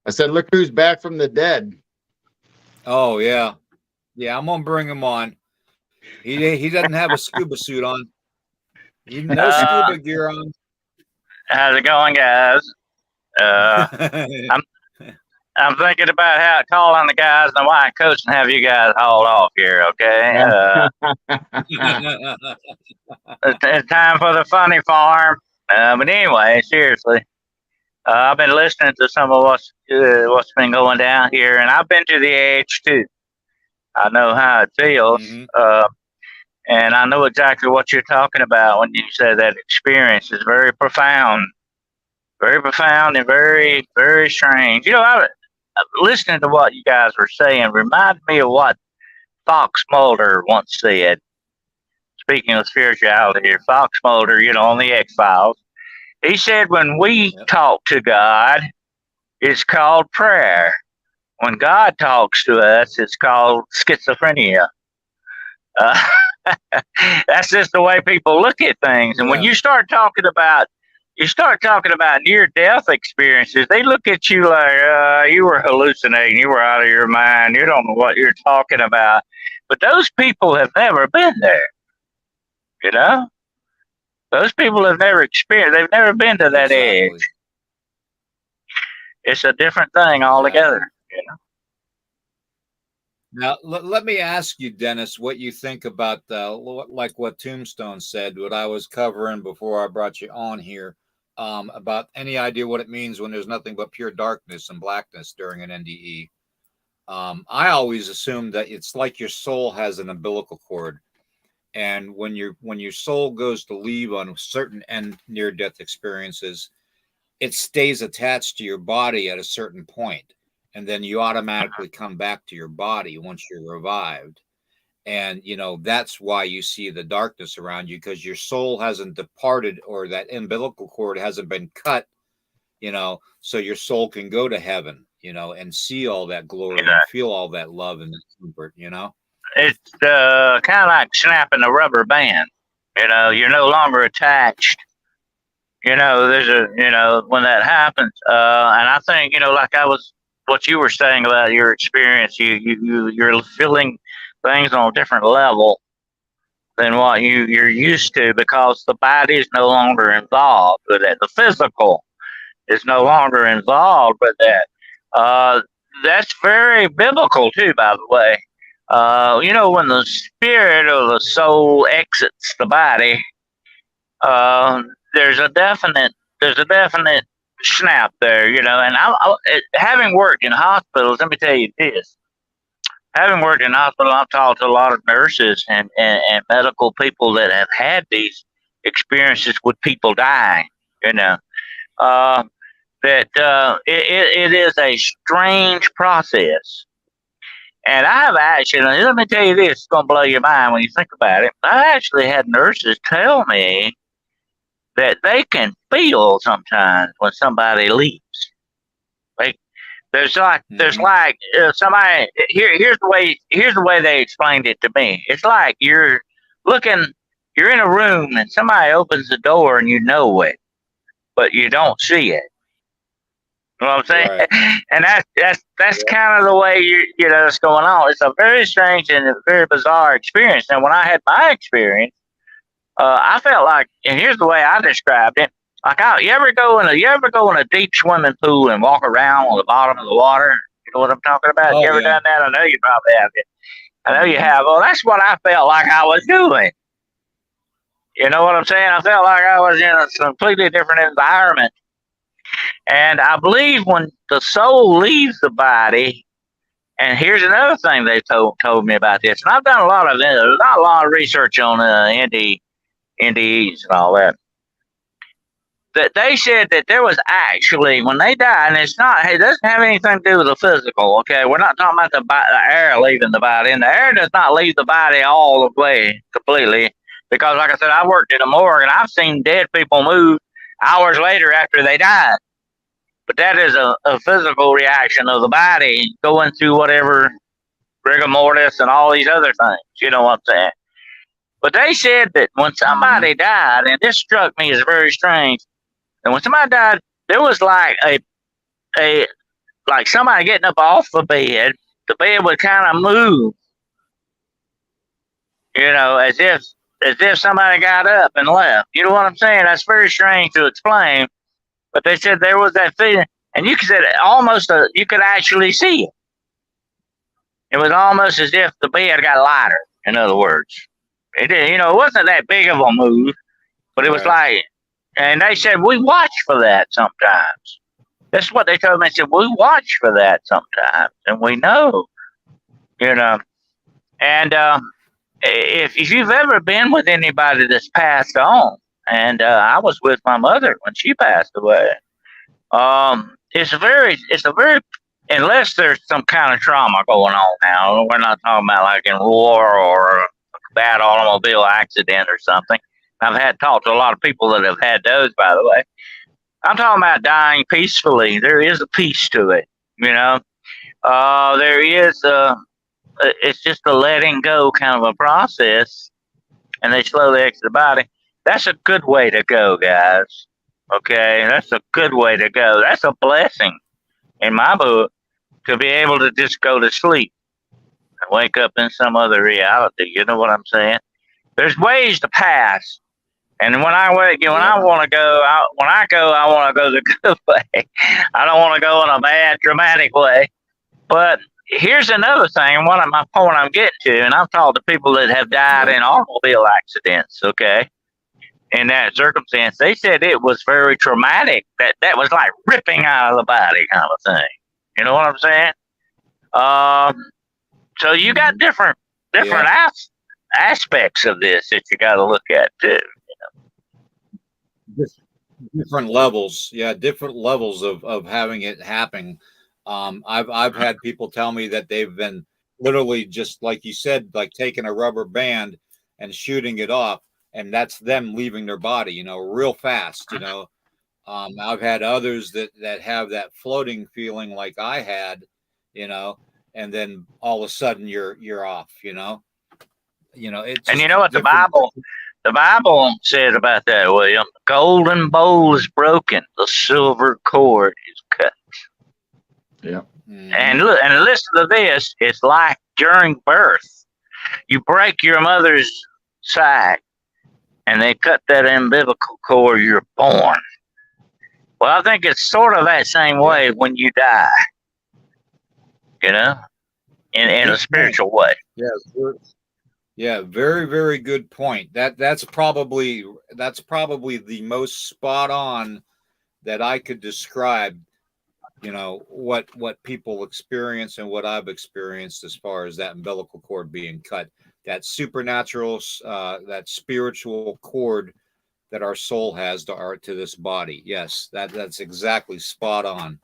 I said, look who's back from the dead. Oh yeah. Yeah, I'm gonna bring him on. He doesn't have a scuba suit on. No Uh, scuba gear on. how's it going, guys? Uh, I'm I'm thinking about how calling the guys in the white coats and have you guys hauled off here. Okay. It's time for the funny farm. But anyway, seriously, I've been listening to some of what's been going down here, and I've been to the edge too. I know how it feels. Mhm. And I know exactly what you're talking about when you say that experience is very profound and very, very strange. Listening to what you guys were saying reminded me of what Fox Mulder once said. Speaking of spirituality, Fox Mulder, on the X Files, he said when we Yep. talk to God, it's called prayer. When God talks to us, it's called schizophrenia. Uh, that's just the way people look at things. And when Yeah. you start talking about near death experiences, they look at you like you were hallucinating, you were out of your mind, you don't know what you're talking about. But those people have never been there, you know? Those people have never experienced, they've never been to that edge. Exactly. It's a different thing Exactly. altogether. Now, let me ask you, Dennis, what you think about like what Tombstone said, what I was covering before I brought you on here, about any idea what it means when there's nothing but pure darkness and blackness during an NDE. I always assumed that it's like your soul has an umbilical cord, and when your soul goes to leave on certain and near death experiences, it stays attached to your body at a certain point, and then you automatically come back to your body once you're revived. And that's why you see the darkness around you, because your soul hasn't departed, or that umbilical cord hasn't been cut, so your soul can go to heaven, and see all that glory Yeah. and feel all that love and comfort. It's kind of like snapping a rubber band. You're no longer attached. There's when that happens, and I think like what you were saying about your experience, you're feeling things on a different level than what you're used to, because the body is no longer involved with it. The physical is no longer involved with that. That's very biblical too, by the way. When the spirit or the soul exits the body, uh, there's a definite snap there, and having worked in hospitals, let me tell you this. Having worked in hospital, I've talked to a lot of nurses and medical people that have had these experiences with people dying, it is a strange process. And I have actually, let me tell you this, it's going to blow your mind when you think about it. I actually had nurses tell me that they can feel sometimes when somebody leaves. There's like somebody here's the way they explained it to me. It's like you're in a room and somebody opens the door and you know it, but you don't see it. You know what I'm saying? Right. And that's kind of the way it's going on. It's a very strange and a very bizarre experience. And when I had my experience, I felt like, and here's the way I described it. Like, you ever go in a deep swimming pool and walk around on the bottom of the water? You know what I'm talking about? Oh, you ever done that? I know you probably have it. I know you have. Well, that's what I felt like I was doing. You know what I'm saying? I felt like I was in a completely different environment. And I believe when the soul leaves the body, and here's another thing they told me about this, and I've done a lot of research on NDEs and all that. That they said that there was actually, when they died, and it doesn't have anything to do with the physical, okay? We're not talking about the air leaving the body, and the air does not leave the body all the way completely, because like I said, I worked in a morgue, and I've seen dead people move hours later after they died. But that is a physical reaction of the body going through whatever rigor mortis and all these other things, you know what I'm saying? But they said that when somebody died, and this struck me as very strange, and when somebody died, there was like like somebody getting up off the bed. The bed would kind of move, as if somebody got up and left. You know what I'm saying? That's very strange to explain. But they said there was that feeling, and you could you could actually see it. It was almost as if the bed got lighter. In other words, it did. It wasn't that big of a move, but it was like. And they said, we watch for that sometimes. That's what they told me. They said, we watch for that sometimes. And we know, And if you've ever been with anybody that's passed on, and I was with my mother when she passed away, it's a very, unless there's some kind of trauma going on now, we're not talking about like in war or a bad automobile accident or something. I've talked to a lot of people that have had those, by the way. I'm talking about dying peacefully. There is a peace to it, there is it's just a letting go kind of a process, and they slowly exit the body. That's a good way to go, guys. Okay, that's a good way to go. That's a blessing in my book, to be able to just go to sleep and wake up in some other reality. You know what I'm saying? There's ways to pass. And when I want to go, I want to go the good way. I don't want to go in a bad, dramatic way. But here's another thing, and my point I'm getting to, and I've talked to people that have died in automobile accidents, okay? In that circumstance, they said it was very traumatic. That was like ripping out of the body kind of thing. You know what I'm saying? So you got different aspects of this that you got to look at too. Different levels, yeah, different levels of having it happen. I've had people tell me that they've been literally, just like you said, like taking a rubber band and shooting it off, and that's them leaving their body, real fast. I've had others that have that floating feeling like I had, and then all of a sudden you're off. It's And just you know what different. the Bible says about that, William? The golden bowl is broken, the silver cord is cut. Yeah. Mhm. And listen to this. It's like during birth. You break your mother's side and they cut that umbilical cord, you're born. Well, I think it's sort of that same way when you die, in a spiritual way. Yeah, very, very good point. That's probably the most spot on that I could describe, what people experience and what I've experienced as far as that umbilical cord being cut, that supernatural, that spiritual cord that our soul has to this body. Yes, that's exactly spot on.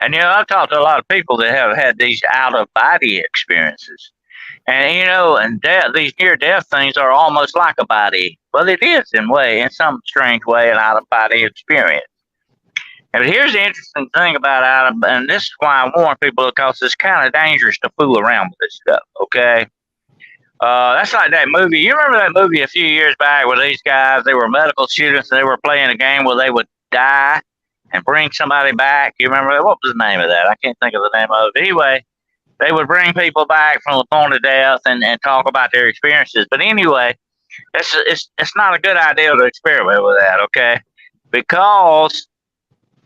And I've talked to a lot of people that have had these out of body experiences. And these near death things are almost like a body. Well, it is in some strange way, an out of body experience. And here's the interesting thing about and this is why I warn people, because it's kind of dangerous to fool around with this stuff. Okay. That's like that movie. You remember that movie a few years back where these guys, they were medical students and they were playing a game where they would die and bring somebody back. You remember that? What was the name of that? I can't think of the name of it. Anyway, they would bring people back from the point of death and talk about their experiences. But anyway, it's not a good idea to experiment with that, okay? Because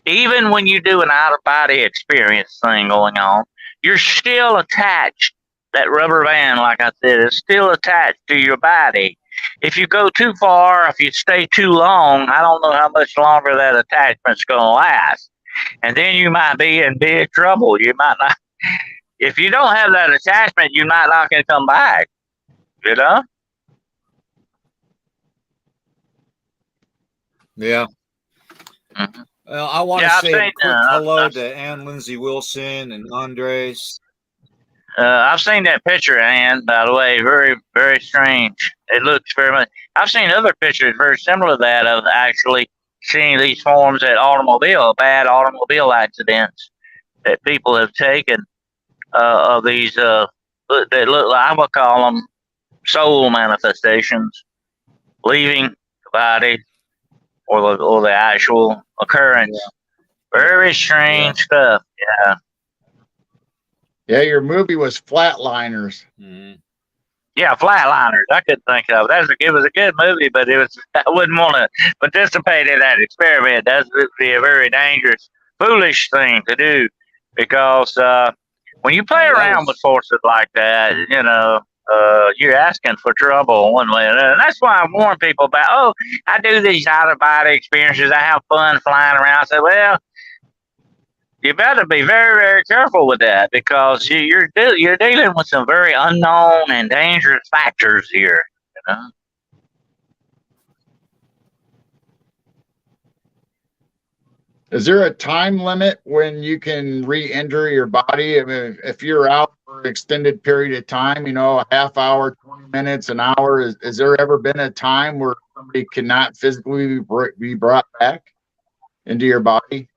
even when you do an out-of-body experience thing going on, you're still attached. That rubber band, like I said, is still attached to your body. If you go too far, if you stay too long, I don't know how much longer that attachment's going to last. And then you might be in big trouble. You might not. If you don't have that attachment, you might not can come back. Yeah. Mm-hmm. Well, I want to say a quick hello to Ann Lindsay Wilson and Andres. I've seen that picture, Ann, by the way. Very, very strange. It looks very much. I've seen other pictures very similar to that of actually seeing these forms at bad automobile accidents that people have taken of these that look like, I would call them soul manifestations, leaving the body or the actual occurrence. Yeah. Very strange stuff. Yeah. Yeah, your movie was Flatliners. Mm-hmm. Yeah, Flatliners. I couldn't think of it. It was a good movie, but I wouldn't want to participate in that experiment. That would be a very dangerous, foolish thing to do, because when you play around with forces like that, you're asking for trouble one way or another. And that's why I warn people about, I do these out-of-body experiences. I have fun flying around. I say, well, you better be very, very careful with that, because you're dealing with some very unknown and dangerous factors here. Is there a time limit when you can re-injure your body? I mean, if you're out for an extended period of time, a half hour, 20 minutes, an hour, has there ever been a time where somebody cannot physically be brought back into your body?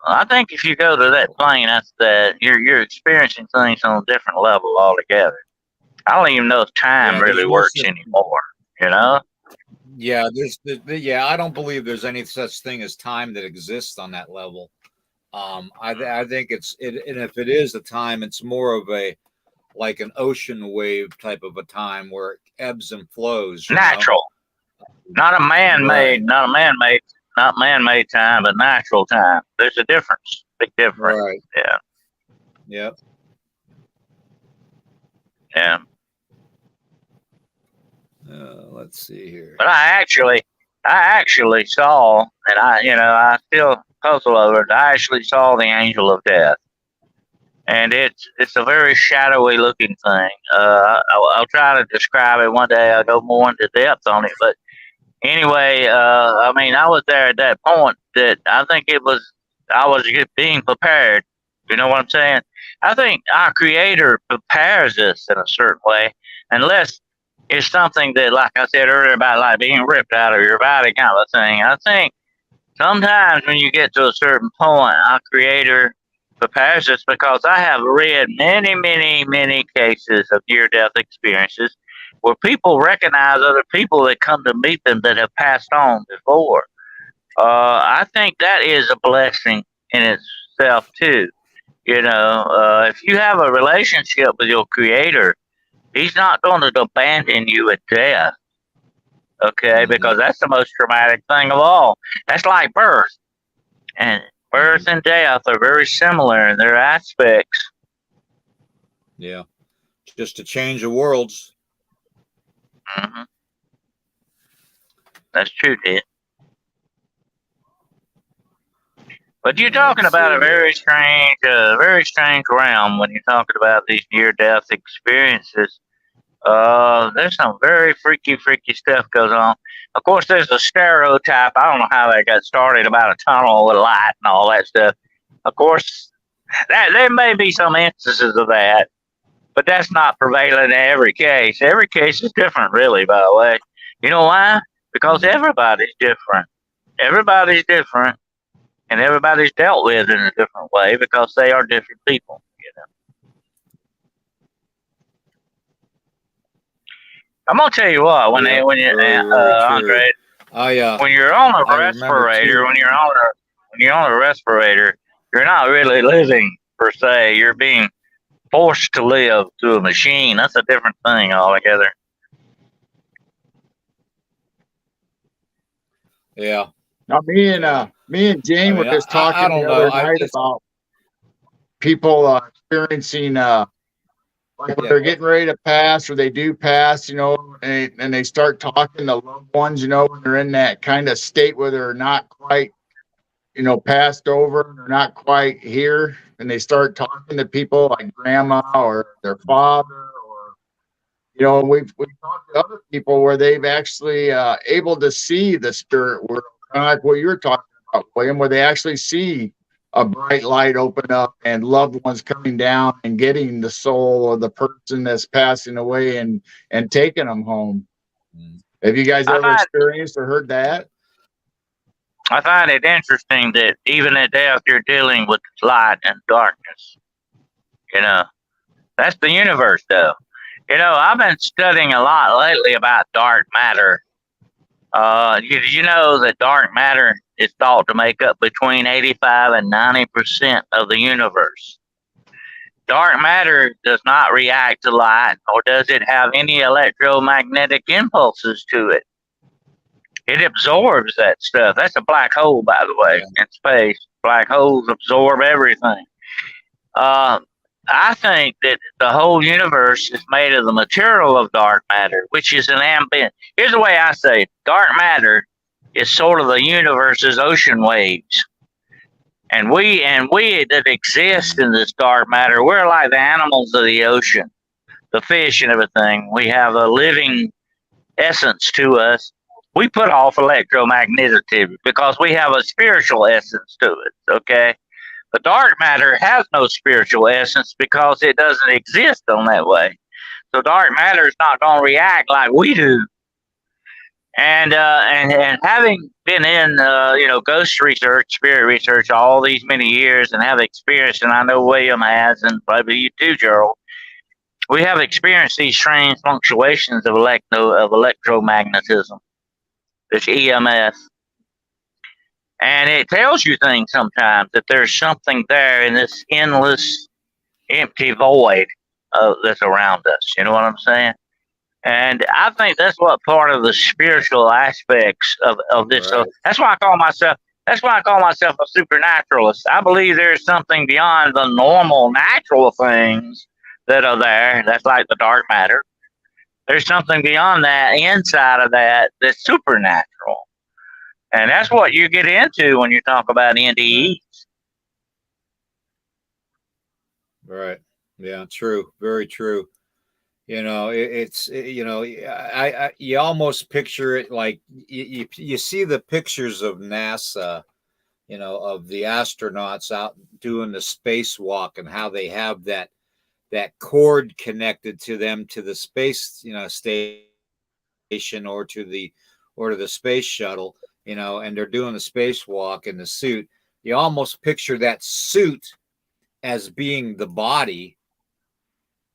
I think if you go to that plane, you're experiencing things on a different level altogether. I don't even know if time really works anymore. Yeah, I don't believe there's any such thing as time that exists on that level. I think and if it is a time, it's more of like an ocean wave type of a time where it ebbs and flows. Natural, not man-made, not man-made time, but natural time. There's a difference, big difference. Right. Yeah. Yep. Yeah. Let's see here. But I actually saw, and I puzzle over it. I actually saw the angel of death, and it's a very shadowy looking thing. I'll try to describe it one day. I'll go more into depth on it, but anyway, I mean, I was there at that point that I think I was being prepared. You know what I'm saying? I think our Creator prepares us in a certain way, unless it's something that, like I said earlier, about like being ripped out of your body kind of a thing. I think sometimes when you get to a certain point, our Creator prepares us, because I have read many, many, many cases of near-death experiences where people recognize other people that come to meet them that have passed on before. I think that is a blessing in itself too. You know, if you have a relationship with your Creator, He's not going to abandon you at death. Okay, because that's the most traumatic thing of all. That's like birth, and birth and death are very similar in their aspects. Yeah, just a change of worlds. Mm-hmm. That's true, Dick. But you're talking about a very strange realm when you're talking about these near-death experiences. There's some very freaky stuff goes on. Of course, there's a stereotype. I don't know how that got started about a tunnel with light and all that stuff. Of course, there may be some instances of that, but that's not prevalent in every case. Every case is different, really, by the way. You know why? Because everybody's different. Everybody's different, and everybody's dealt with in a different way because they are different people, you know. I'm gonna tell you what, when you Andre, when you're on a respirator, when you're on a respirator, you're not really living per se. You're being forced to live through a machine. That's a different thing altogether. Yeah. Now, me and Jane were just talking the other night about people experiencing like when they're getting ready to pass, or they do pass, you know, and they start talking to loved ones, you know, when they're in that kind of state where they're not quite, you know, passed over, they're not quite here, and they start talking to people like grandma or their father, or, you know, we've talked to other people where they've actually able to see the spirit world, kind of like what you're talking about, William, where they actually see a bright light open up and loved ones coming down and getting the soul of the person that's passing away and taking them home. Have you guys ever experienced or heard that? I find it interesting that even at death you're dealing with light and darkness. You know, that's the universe, though. You know, I've been studying a lot lately about dark matter. You know that dark matter is thought to make up between 85 and 90% of the universe. Dark matter does not react to light, or does it have any electromagnetic impulses to it. It absorbs that stuff. That's a black hole, by the way, in space. Black holes absorb everything. I think that the whole universe is made of the material of dark matter, which is an ambient. Here's the way I say it. Dark matter is sort of the universe's ocean waves. And we that exist in this dark matter, we're like the animals of the ocean, the fish and everything. We have a living essence to us. We put off electromagnetism because we have a spiritual essence to it, okay? The dark matter has no spiritual essence because it doesn't exist on that way. So dark matter is not going to react like we do. And having been in ghost research, spirit research all these many years, and have experienced, and I know William has, and probably you too, Geryl, we have experienced these strange fluctuations of electromagnetism, this EMF. And it tells you things sometimes, that there's something there in this endless, empty void that's around us. You know what I'm saying? And I think that's what part of the spiritual aspects of this. Right. That's why I call myself a supernaturalist. I believe there's something beyond the normal natural things that are there. That's like the dark matter. There's something beyond that, inside of that, that's supernatural. And that's what you get into when you talk about NDE. Right. Yeah, true. Very true. You almost picture it like you see the pictures of NASA, of the astronauts out doing the spacewalk and how they have that cord connected to them to the space, station or to the space shuttle, and they're doing the spacewalk in the suit. You almost picture that suit as being the body,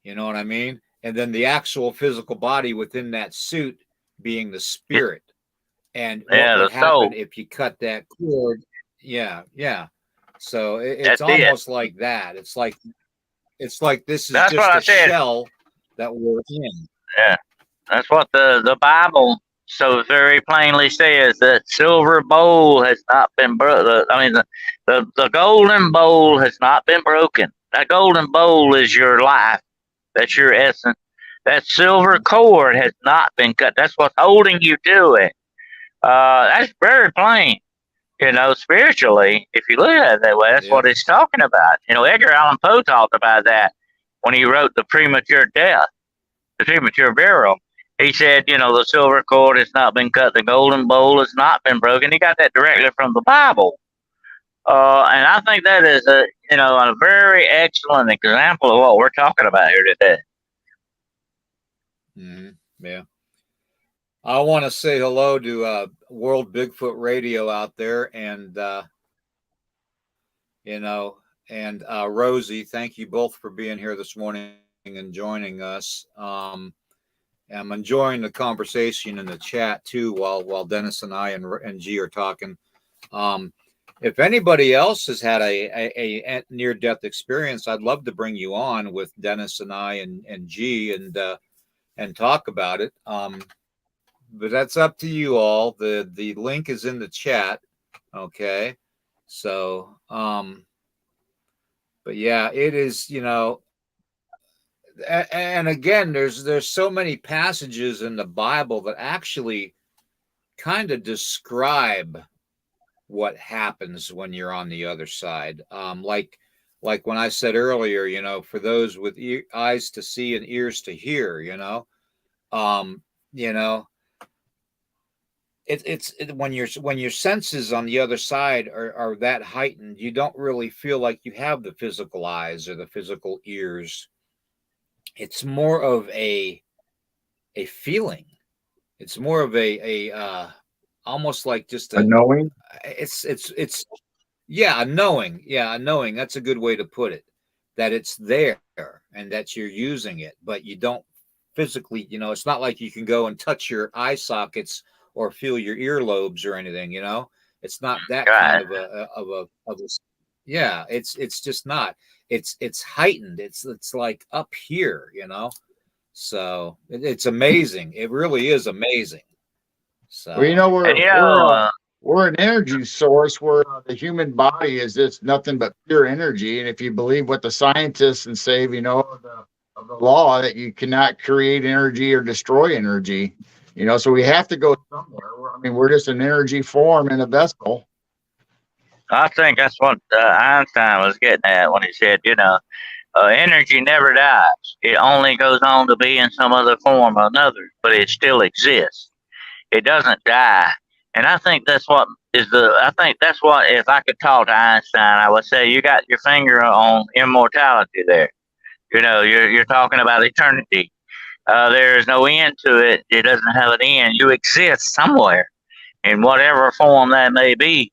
you know what I mean? And then the actual physical body within that suit being the spirit. And what would happen if you cut that cord? Yeah, yeah. So it's almost like that. It's like this is just a shell that we're in. Yeah, that's what the Bible so very plainly says, that silver bowl has not been broken. I mean, the golden bowl has not been broken. That golden bowl is your life. That's your essence. That silver cord has not been cut. That's what's holding you to it. That's very plain. Spiritually, if you look at it that way, that's what it's talking about. Edgar Allan Poe talked about that when he wrote The Premature Death, The Premature Burial. He said, the silver cord has not been cut, the golden bowl has not been broken. He got that directly from the Bible. And I think that is a very excellent example of what we're talking about here today. Mm-hmm. Yeah. I want to say hello to World Bigfoot Radio out there, and Rosie. Thank you both for being here this morning and joining us. I'm enjoying the conversation in the chat too, while Dennis and I and G are talking. If anybody else has had a near-death experience, I'd love to bring you on with Dennis and I and G and talk about it. But that's up to you all. The link is in the chat. Okay. So, but yeah, it is, and again, there's so many passages in the Bible that actually kind of describe what happens when you're on the other side. Like when I said earlier, for those with eyes to see and ears to hear, it's when your senses on the other side are that heightened, you don't really feel like you have the physical eyes or the physical ears. It's more of a feeling. It's more of a almost like just a knowing. It's a knowing. Yeah, a knowing. That's a good way to put it. That it's there and that you're using it, but you don't physically. It's not like you can go and touch your eye sockets or feel your earlobes or anything. It's not that kind of a. Yeah, it's just not. It's heightened. It's like up here. So it's amazing. It really is amazing. So we're an energy source where the human body is just nothing but pure energy. And if you believe what the scientists and say, of the law that you cannot create energy or destroy energy, so we have to go somewhere. We're just an energy form in a vessel. I think that's what Einstein was getting at when he said, energy never dies. It only goes on to be in some other form or another, but it still exists. It doesn't die. And I think that's what if I could talk to Einstein, I would say, you got your finger on immortality there. You're talking about eternity. There is no end to it. It doesn't have an end. You exist somewhere in whatever form that may be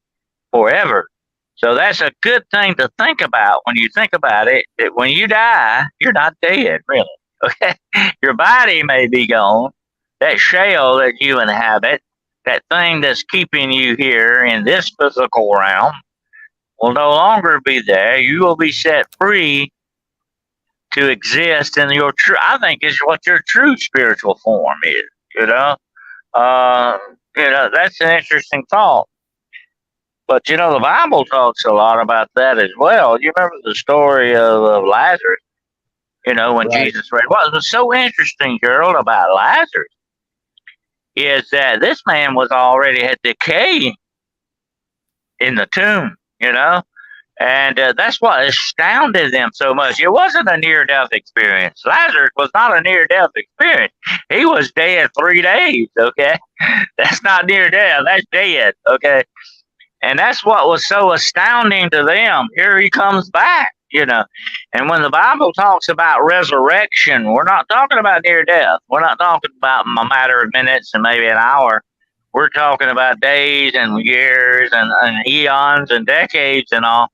forever. So that's a good thing to think about when you think about it, that when you die, you're not dead, really. Okay? Your body may be gone. That shell that you inhabit, that thing that's keeping you here in this physical realm, will no longer be there. You will be set free to exist in your true, I think, is what your true spiritual form is. That's an interesting thought. But the Bible talks a lot about that as well. You remember the story of Lazarus? When right. Jesus read. What was so interesting, Gerald, about Lazarus is that this man was already had decay in the tomb, you know? And that's what astounded them so much. It wasn't a near death experience. Lazarus was not a near death experience. He was dead 3 days, okay? That's not near death, that's dead, okay? And that's what was so astounding to them. Here he comes back, you know. And when the Bible talks about resurrection, we're not talking about near death. We're not talking about a matter of minutes and maybe an hour. We're talking about days and years and eons and decades and all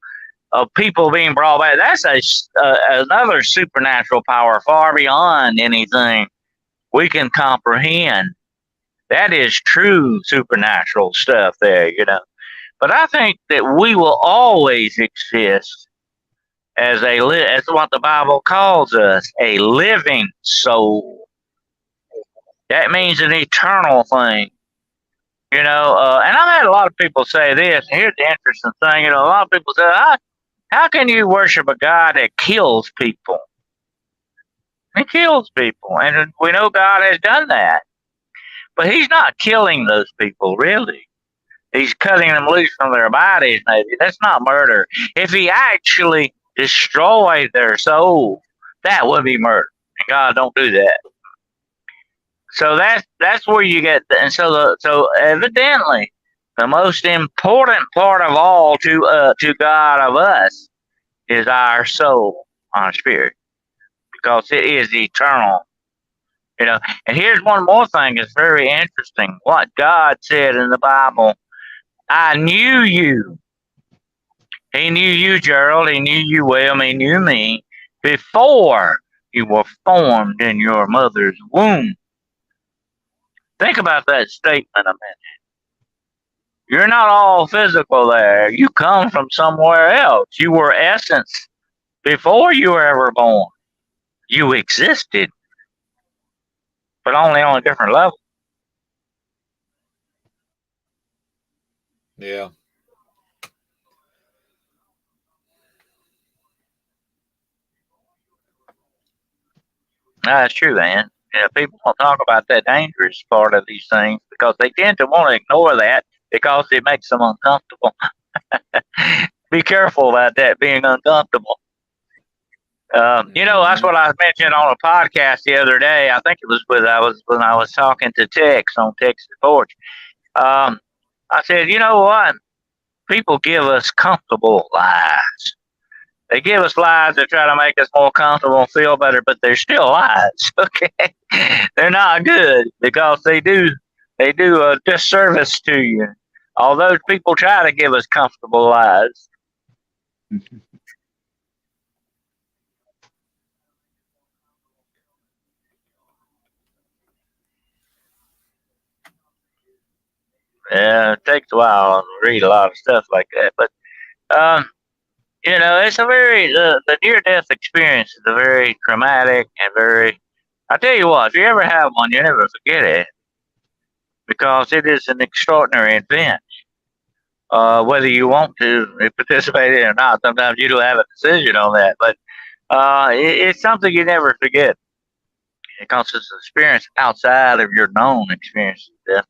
of people being brought back. That's another supernatural power far beyond anything we can comprehend. That is true supernatural stuff there, you know. But I think that we will always exist as as what the Bible calls us, a living soul. That means an eternal thing, you know. And I've had a lot of people say this. And here's the interesting thing, you know. A lot of people say, how can you worship a God that kills people? He kills people, and we know God has done that. But He's not killing those people, really. He's cutting them loose from their bodies, maybe. That's not murder. If He actually destroyed their soul, that would be murder. And God don't do that. So that's where you get, and so evidently, the most important part of all to God of us is our soul, our spirit, because it is eternal. You know, and here's one more thing that's very interesting. What God said in the Bible, I knew you. He knew you, Gerald. He knew you well. He knew me before you were formed in your mother's womb. Think about that statement a minute. You're not all physical there. You come from somewhere else. You were essence before you were ever born. You existed, but only on a different level. Yeah. That's true, man. Yeah, people don't talk about that dangerous part of these things because they tend to want to ignore that because it makes them uncomfortable. Be careful about that being uncomfortable. You know, that's what I mentioned on a podcast the other day. I think it was when I was talking to Tex on Texas Porch. I said, you know what? People give us comfortable lies. They give us lies to try to make us more comfortable and feel better, but they're still lies. Okay, they're not good because they do a disservice to you. Although people try to give us comfortable lies. Yeah, it takes a while to read a lot of stuff like that, but you know, it's a very the near death experience is a very traumatic and very. I tell you what, if you ever have one, you never forget it because it is an extraordinary event. Whether you want to participate in it or not, sometimes you don't have a decision on that, but it's something you never forget because it's an experience outside of your known experience of death.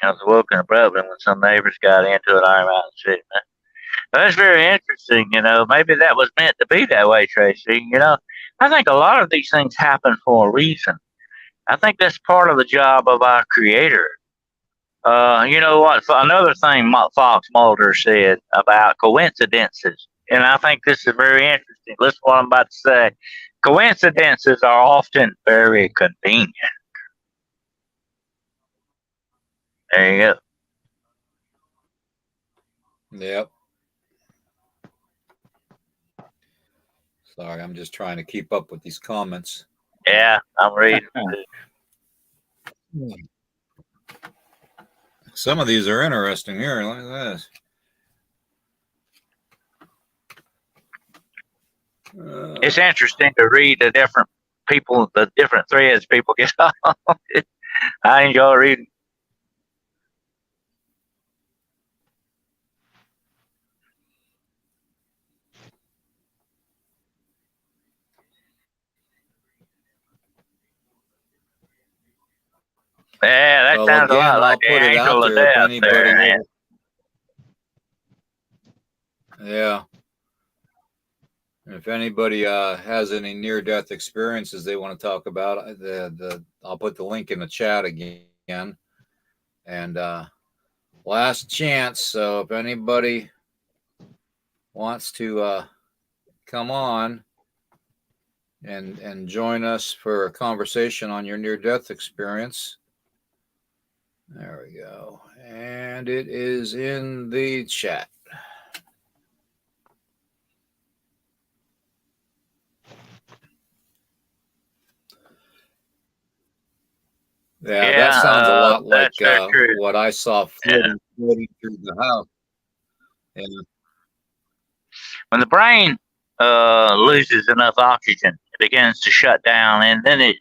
I was woken abruptly when some neighbors got into it. Iron Mountain City, man. That's very interesting. You know, maybe that was meant to be that way, Tracy. You know, I think a lot of these things happen for a reason. I think that's part of the job of our Creator. You know what? Another thing Fox Mulder said about coincidences, and I think this is very interesting. Listen to what I'm about to say. Coincidences are often very convenient. There you go. Yep. Sorry, I'm just trying to keep up with these comments. Yeah, I'm reading. Some of these are interesting here. Look at this. It's interesting to read the different people, the different threads people get on. I enjoy reading. Yeah, that Well, sounds a again, lot like I'll the put it angel out of there if death anybody there, man. yeah. If anybody has any near-death experiences they want to talk about, I'll put the link in the chat again. And last chance. So if anybody wants to come on and join us for a conversation on your near-death experience, there we go. And it is in the chat. Yeah, that sounds a lot like that's very true. what I saw floating through the house. Yeah. When the brain loses enough oxygen, it begins to shut down, and then it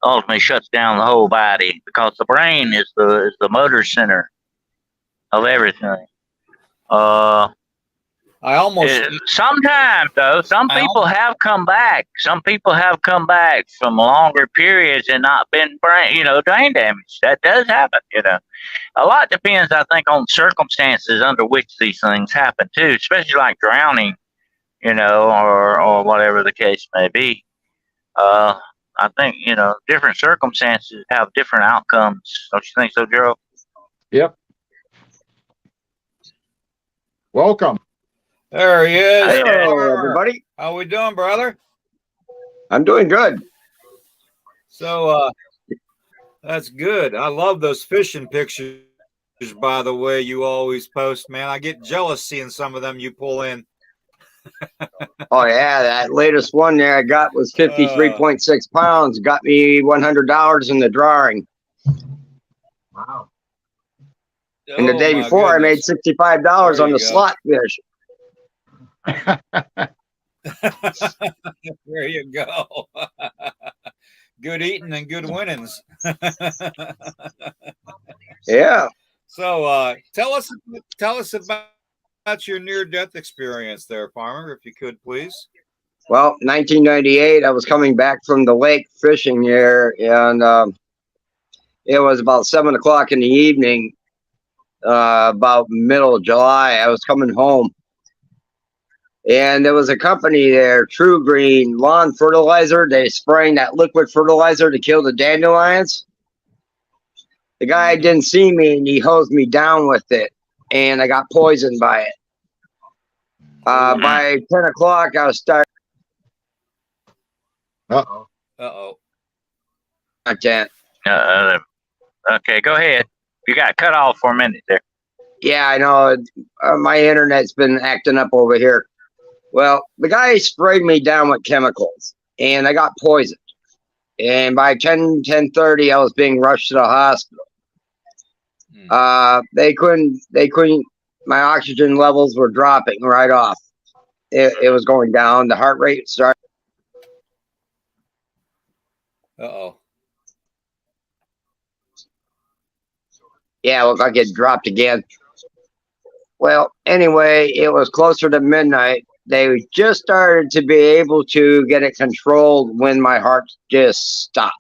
ultimately shuts down the whole body because the brain is the motor center of everything. I almost Sometimes though, some people have come back. Some people have come back from longer periods and not been brain damage. That does happen. A lot depends, I think, on circumstances under which these things happen too, especially like drowning, or whatever the case may be. I think, different circumstances have different outcomes. Don't you think so, Geryl? Yep. Welcome. There he is. Hello, everybody. How we doing, brother? I'm doing good. So that's good. I love those fishing pictures, by the way, you always post, man. I get jealous seeing some of them you pull in. Oh yeah, that latest one there I got was 53.6 pounds. Got me $100 in the drawing. Wow. And the day before, I made $65 on the slot fish. There you go. Good eating and good winnings. Yeah. So tell us about your near-death experience there, Farmer, if you could, please. Well, 1998, I was coming back from the lake fishing here, and it was about 7 o'clock in the evening, about middle of July. I was coming home. And there was a company there, True Green Lawn Fertilizer. They spraying that liquid fertilizer to kill the dandelions. The guy didn't see me, and he hosed me down with it, and I got poisoned by it. By 10 o'clock, I was starting. Uh-oh. Uh-oh. I can't. Okay, go ahead. You got cut off for a minute there. Yeah, I know. My internet's been acting up over here. Well, the guy sprayed me down with chemicals, and I got poisoned. And by 10:30, I was being rushed to the hospital. They couldn't, my oxygen levels were dropping right off. It was going down. The heart rate started. Uh-oh. Yeah, it looked like it dropped again. Well, anyway, it was closer to midnight. They just started to be able to get it controlled when my heart just stopped.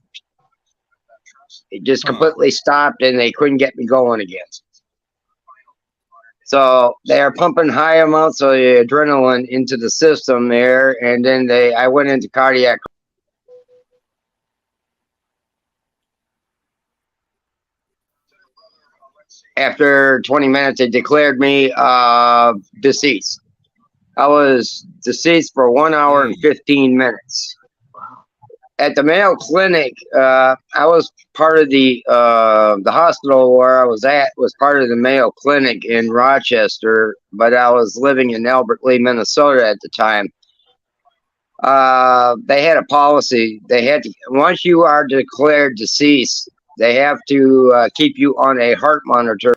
It just completely stopped, and they couldn't get me going again. So they are pumping high amounts of the adrenaline into the system there, and then I went into cardiac. After 20 minutes, they declared me deceased. I was deceased for 1 hour and 15 minutes. At the Mayo Clinic, I was part of the hospital where I was at was part of the Mayo Clinic in Rochester, but I was living in Albert Lee, Minnesota at the time. They had a policy. They had to, once you are declared deceased, they have to keep you on a heart monitor.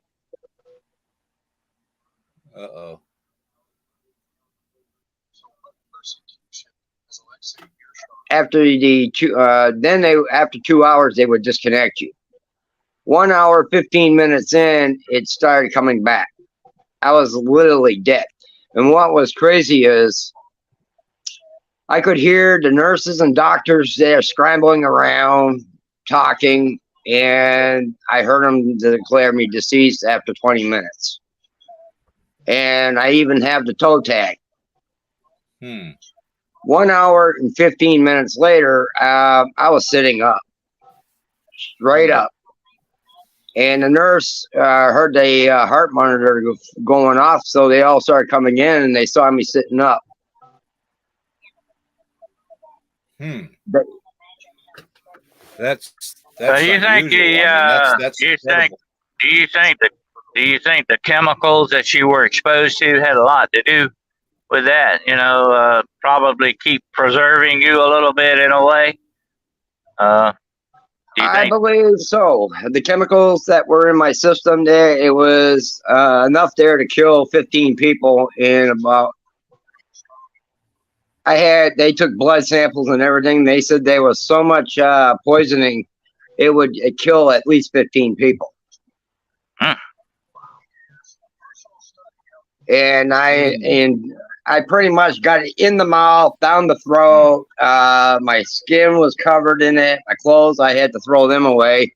Uh-oh. After after 2 hours, they would disconnect you. 1 hour, 15 minutes in, it started coming back. I was literally dead. And what was crazy is I could hear the nurses and doctors there scrambling around, talking. and I heard them declare me deceased after 20 minutes. And I even have the toe tag. 1 hour and 15 minutes later, I was sitting up, straight up. And the nurse heard the heart monitor going off, so they all started coming in, and they saw me sitting up. But, That's do you think do you think the chemicals that you were exposed to had a lot to do with that? You know, probably keep preserving you a little bit in a way. I believe so. The chemicals that were in my system there, it was enough there to kill 15 people in about. They took blood samples and everything. They said there was so much poisoning, it would kill at least 15 people. And I pretty much got it in the mouth, down the throat. My skin was covered in it. My clothes, I had to throw them away.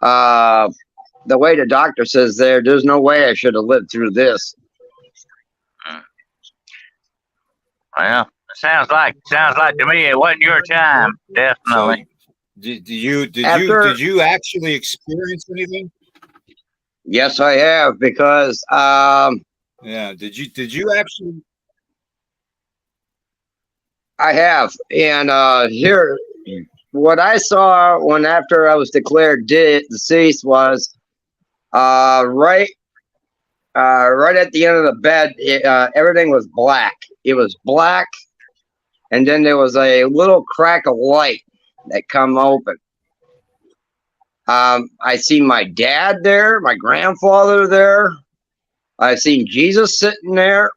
The way the doctor says there's no way I should have lived through this. Well, sounds like to me it wasn't your time. Definitely. So, did you actually experience anything? Yes, I have, because yeah. Did you actually? I have, and here, what I saw after I was declared deceased was right at the end of the bed. Everything was black. It was black, and then there was a little crack of light that come open. I seen my dad there, my grandfather there. I seen Jesus sitting there,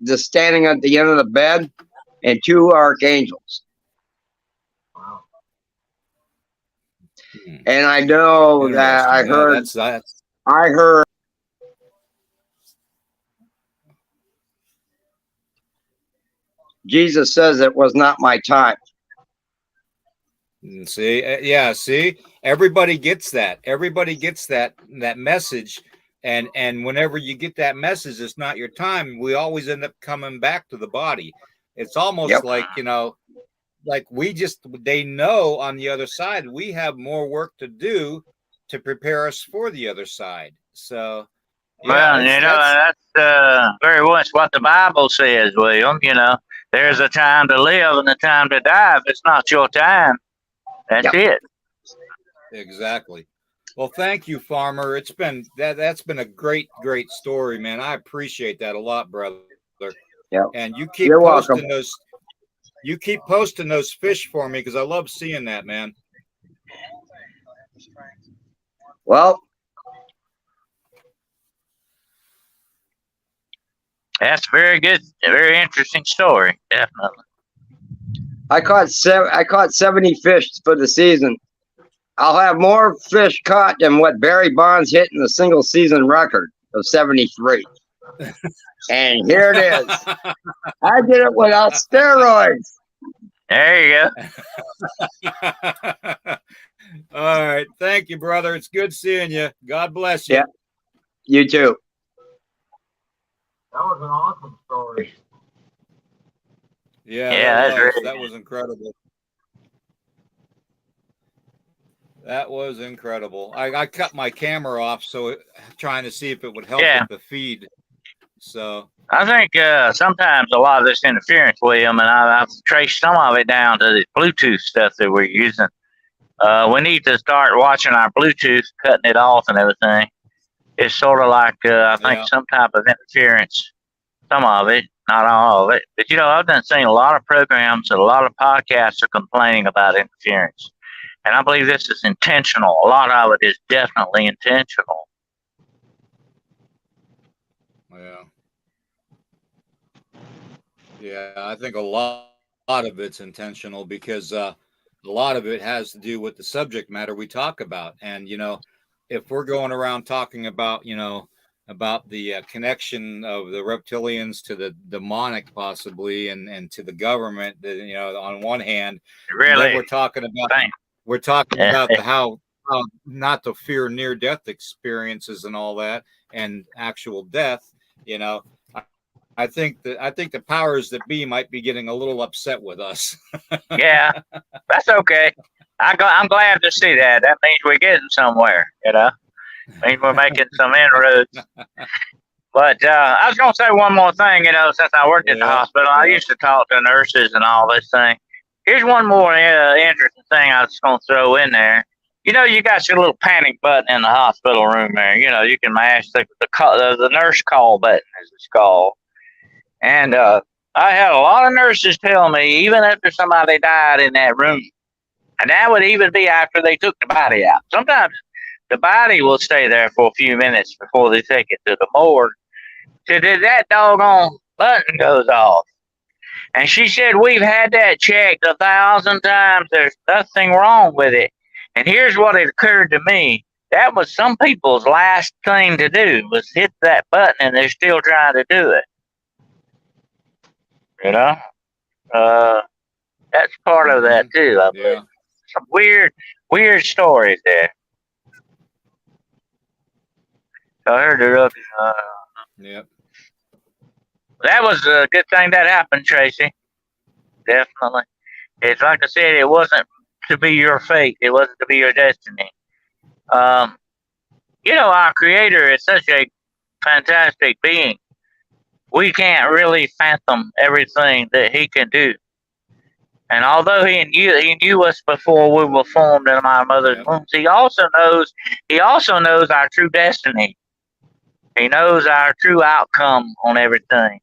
just standing at the end of the bed, and 2 archangels. And I know that I heard. I heard. Jesus says it was not my time. See, see, everybody gets that. Everybody gets that message, and whenever you get that message, it's not your time. We always end up coming back to the body. It's almost like, like they know on the other side we have more work to do to prepare us for the other side. So, well, that's very much what the Bible says, William. You know, there's a time to live and a time to die. If it's not your time, that's it. Exactly. Well, thank you, Farmer. It's been that's been a great story, man. I appreciate that a lot, brother. Yeah. And you keep You're posting welcome. those. You keep posting those fish for me because I love seeing that, man. Well, that's very good, a very interesting story, definitely. I caught 70 fish for the season. I'll have more fish caught than what Barry Bonds hit in the single season record of 73. And here it is. I did it without steroids. There you go. All right. Thank you, brother. It's good seeing you. God bless you. Yeah. You too. That was an awesome story. Yeah, that was incredible. That was incredible. I cut my camera off, so trying to see if it would help with the feed. So I think sometimes a lot of this interference, William, and I've traced some of it down to the Bluetooth stuff that we're using. We need to start watching our Bluetooth, cutting it off and everything. It's sort of like, I think, some type of interference. Some of it, not all of it. But, you know, I've been seeing a lot of programs and a lot of podcasts are complaining about interference. And I believe this is intentional. A lot of it is definitely intentional. Yeah, I think a lot of it's intentional because a lot of it has to do with the subject matter we talk about. And, you know, if we're going around talking about, you know, about the connection of the reptilians to the demonic possibly and to the government, you know, on one hand, really, we're talking about how not to fear near-death experiences and all that, and actual death, I think the powers that be might be getting a little upset with us. Yeah, that's okay. I'm glad to see that. That means we're getting somewhere, means we're making some inroads. But I was going to say one more thing, since I worked at the hospital, I used to talk to nurses and all this thing. Here's one more interesting thing I was going to throw in there. You got your little panic button in the hospital room there. You can mash the nurse call button, as it's called. And I had a lot of nurses tell me, even after somebody died in that room, and that would even be after they took the body out. Sometimes the body will stay there for a few minutes before they take it to the morgue. So that doggone button goes off. And she said, we've had that checked 1,000 times. There's nothing wrong with it. And here's what it occurred to me. That was some people's last thing to do, was hit that button, and they're still trying to do it. That's part of that too. I believe. Some weird stories there. So I heard it. Yep. That was a good thing that happened, Tracy. Definitely. It's like I said, it wasn't to be your fate. It wasn't to be your destiny. Our Creator is such a fantastic being. We can't really fathom everything that He can do. And although He knew us before we were formed in our mother's womb, He also knows our true destiny. He knows our true outcome on everything,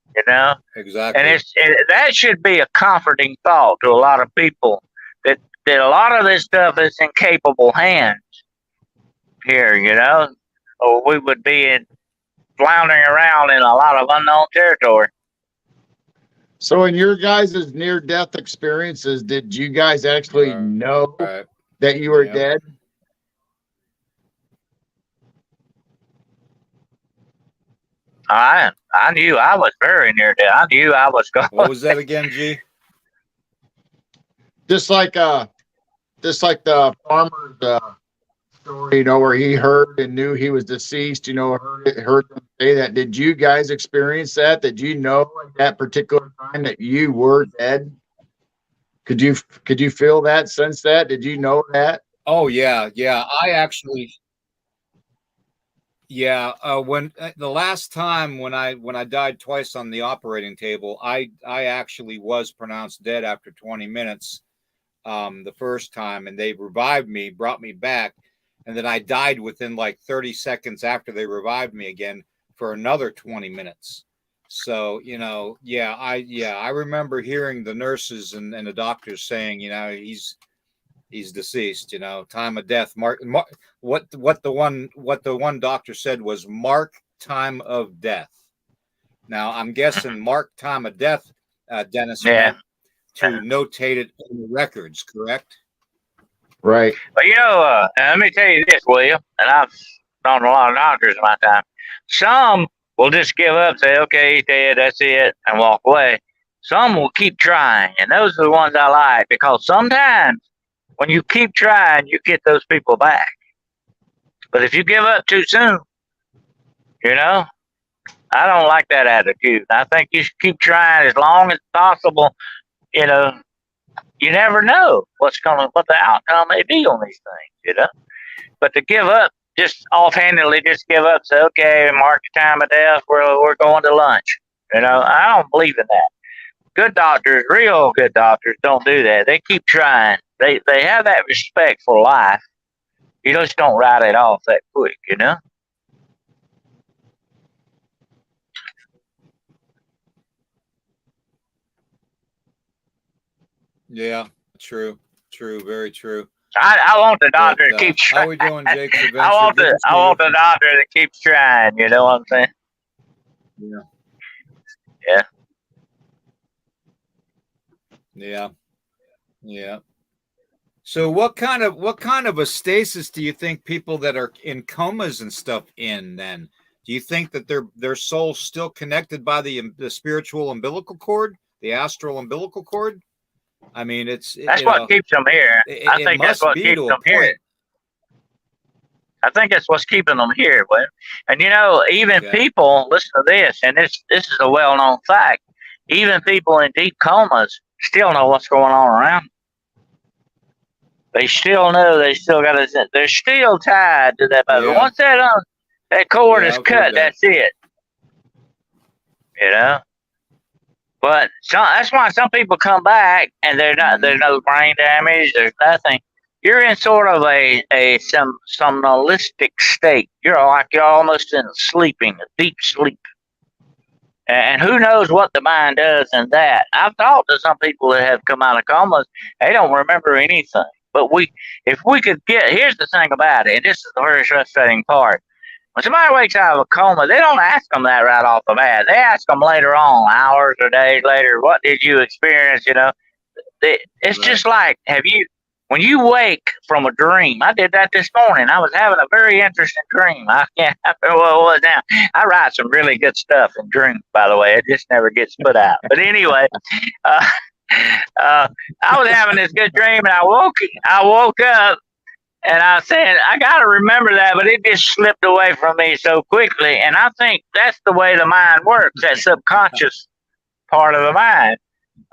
Exactly. And that should be a comforting thought to a lot of people, that a lot of this stuff is in capable hands here, or we would be floundering around in a lot of unknown territory. So in your guys' near-death experiences, did you guys actually know that you were dead? I knew I was very near death. I knew I was going. What was that again, G? Just like the farmer's story, where he heard and knew he was deceased, heard them say that. Did you guys experience that? Did you know at that particular time that you were dead? Could you feel that, sense that? Did you know that? Oh yeah. I actually, when the last time when I died twice on the operating table, I actually was pronounced dead after 20 minutes. The first time, and they revived me, brought me back, and then I died within like 30 seconds after they revived me again for another 20 minutes. So, I remember hearing the nurses and the doctors saying, he's deceased, time of death. Mark what the one doctor said was mark time of death. Now I'm guessing mark time of death, Dennis, meant to notate it in the records, correct? Right. But let me tell you this, William, and I've known a lot of doctors in my time. Some will just give up, say, okay, he's dead, that's it, and walk away. Some will keep trying, and those are the ones I like, because sometimes when you keep trying, you get those people back. But if you give up too soon, I don't like that attitude. I think you should keep trying as long as possible. You never know what the outcome may be on these things, But to give up, just offhandedly just give up, say, okay, mark the time of death, we're going to lunch. I don't believe in that. Good doctors, real good doctors, don't do that. They keep trying. They have that respect for life. You just don't write it off that quick, Yeah, true, very true. I want the doctor to keep trying. How are we doing, Jake? I want the doctor that keeps trying. You know what I'm saying? Yeah. So what kind of a stasis do you think people that are in comas and stuff in then? Do you think that their soul's still connected by the spiritual umbilical cord, the astral umbilical cord? I mean, that's what keeps them here. I think that's what keeps them here. I think that's what's keeping them here. But, and you know, even people, listen to this, and this is a well-known fact. Even people in deep comas still know what's going on around. They still know. They still got to. They're still tied to that. But once that cord is cut, that's it. You know. But that's why some people come back and they're not. There's no brain damage. There's nothing. You're in sort of a somnambulistic state. You're almost in sleeping, a deep sleep. And who knows what the mind does in that? I've talked to some people that have come out of comas. They don't remember anything. But if we could here's the thing about it, and this is the very frustrating part. When somebody wakes out of a coma, they don't ask them that right off the bat. They ask them later on, hours or days later, what did you experience? You know, it's just like, when you wake from a dream, I did that this morning. I was having a very interesting dream. I can't remember what it was now. I write some really good stuff in dreams, by the way. It just never gets put out. But anyway, I was having this good dream, and I woke up, and I said, I got to remember that, but it just slipped away from me so quickly. And I think that's the way the mind works, that subconscious part of the mind.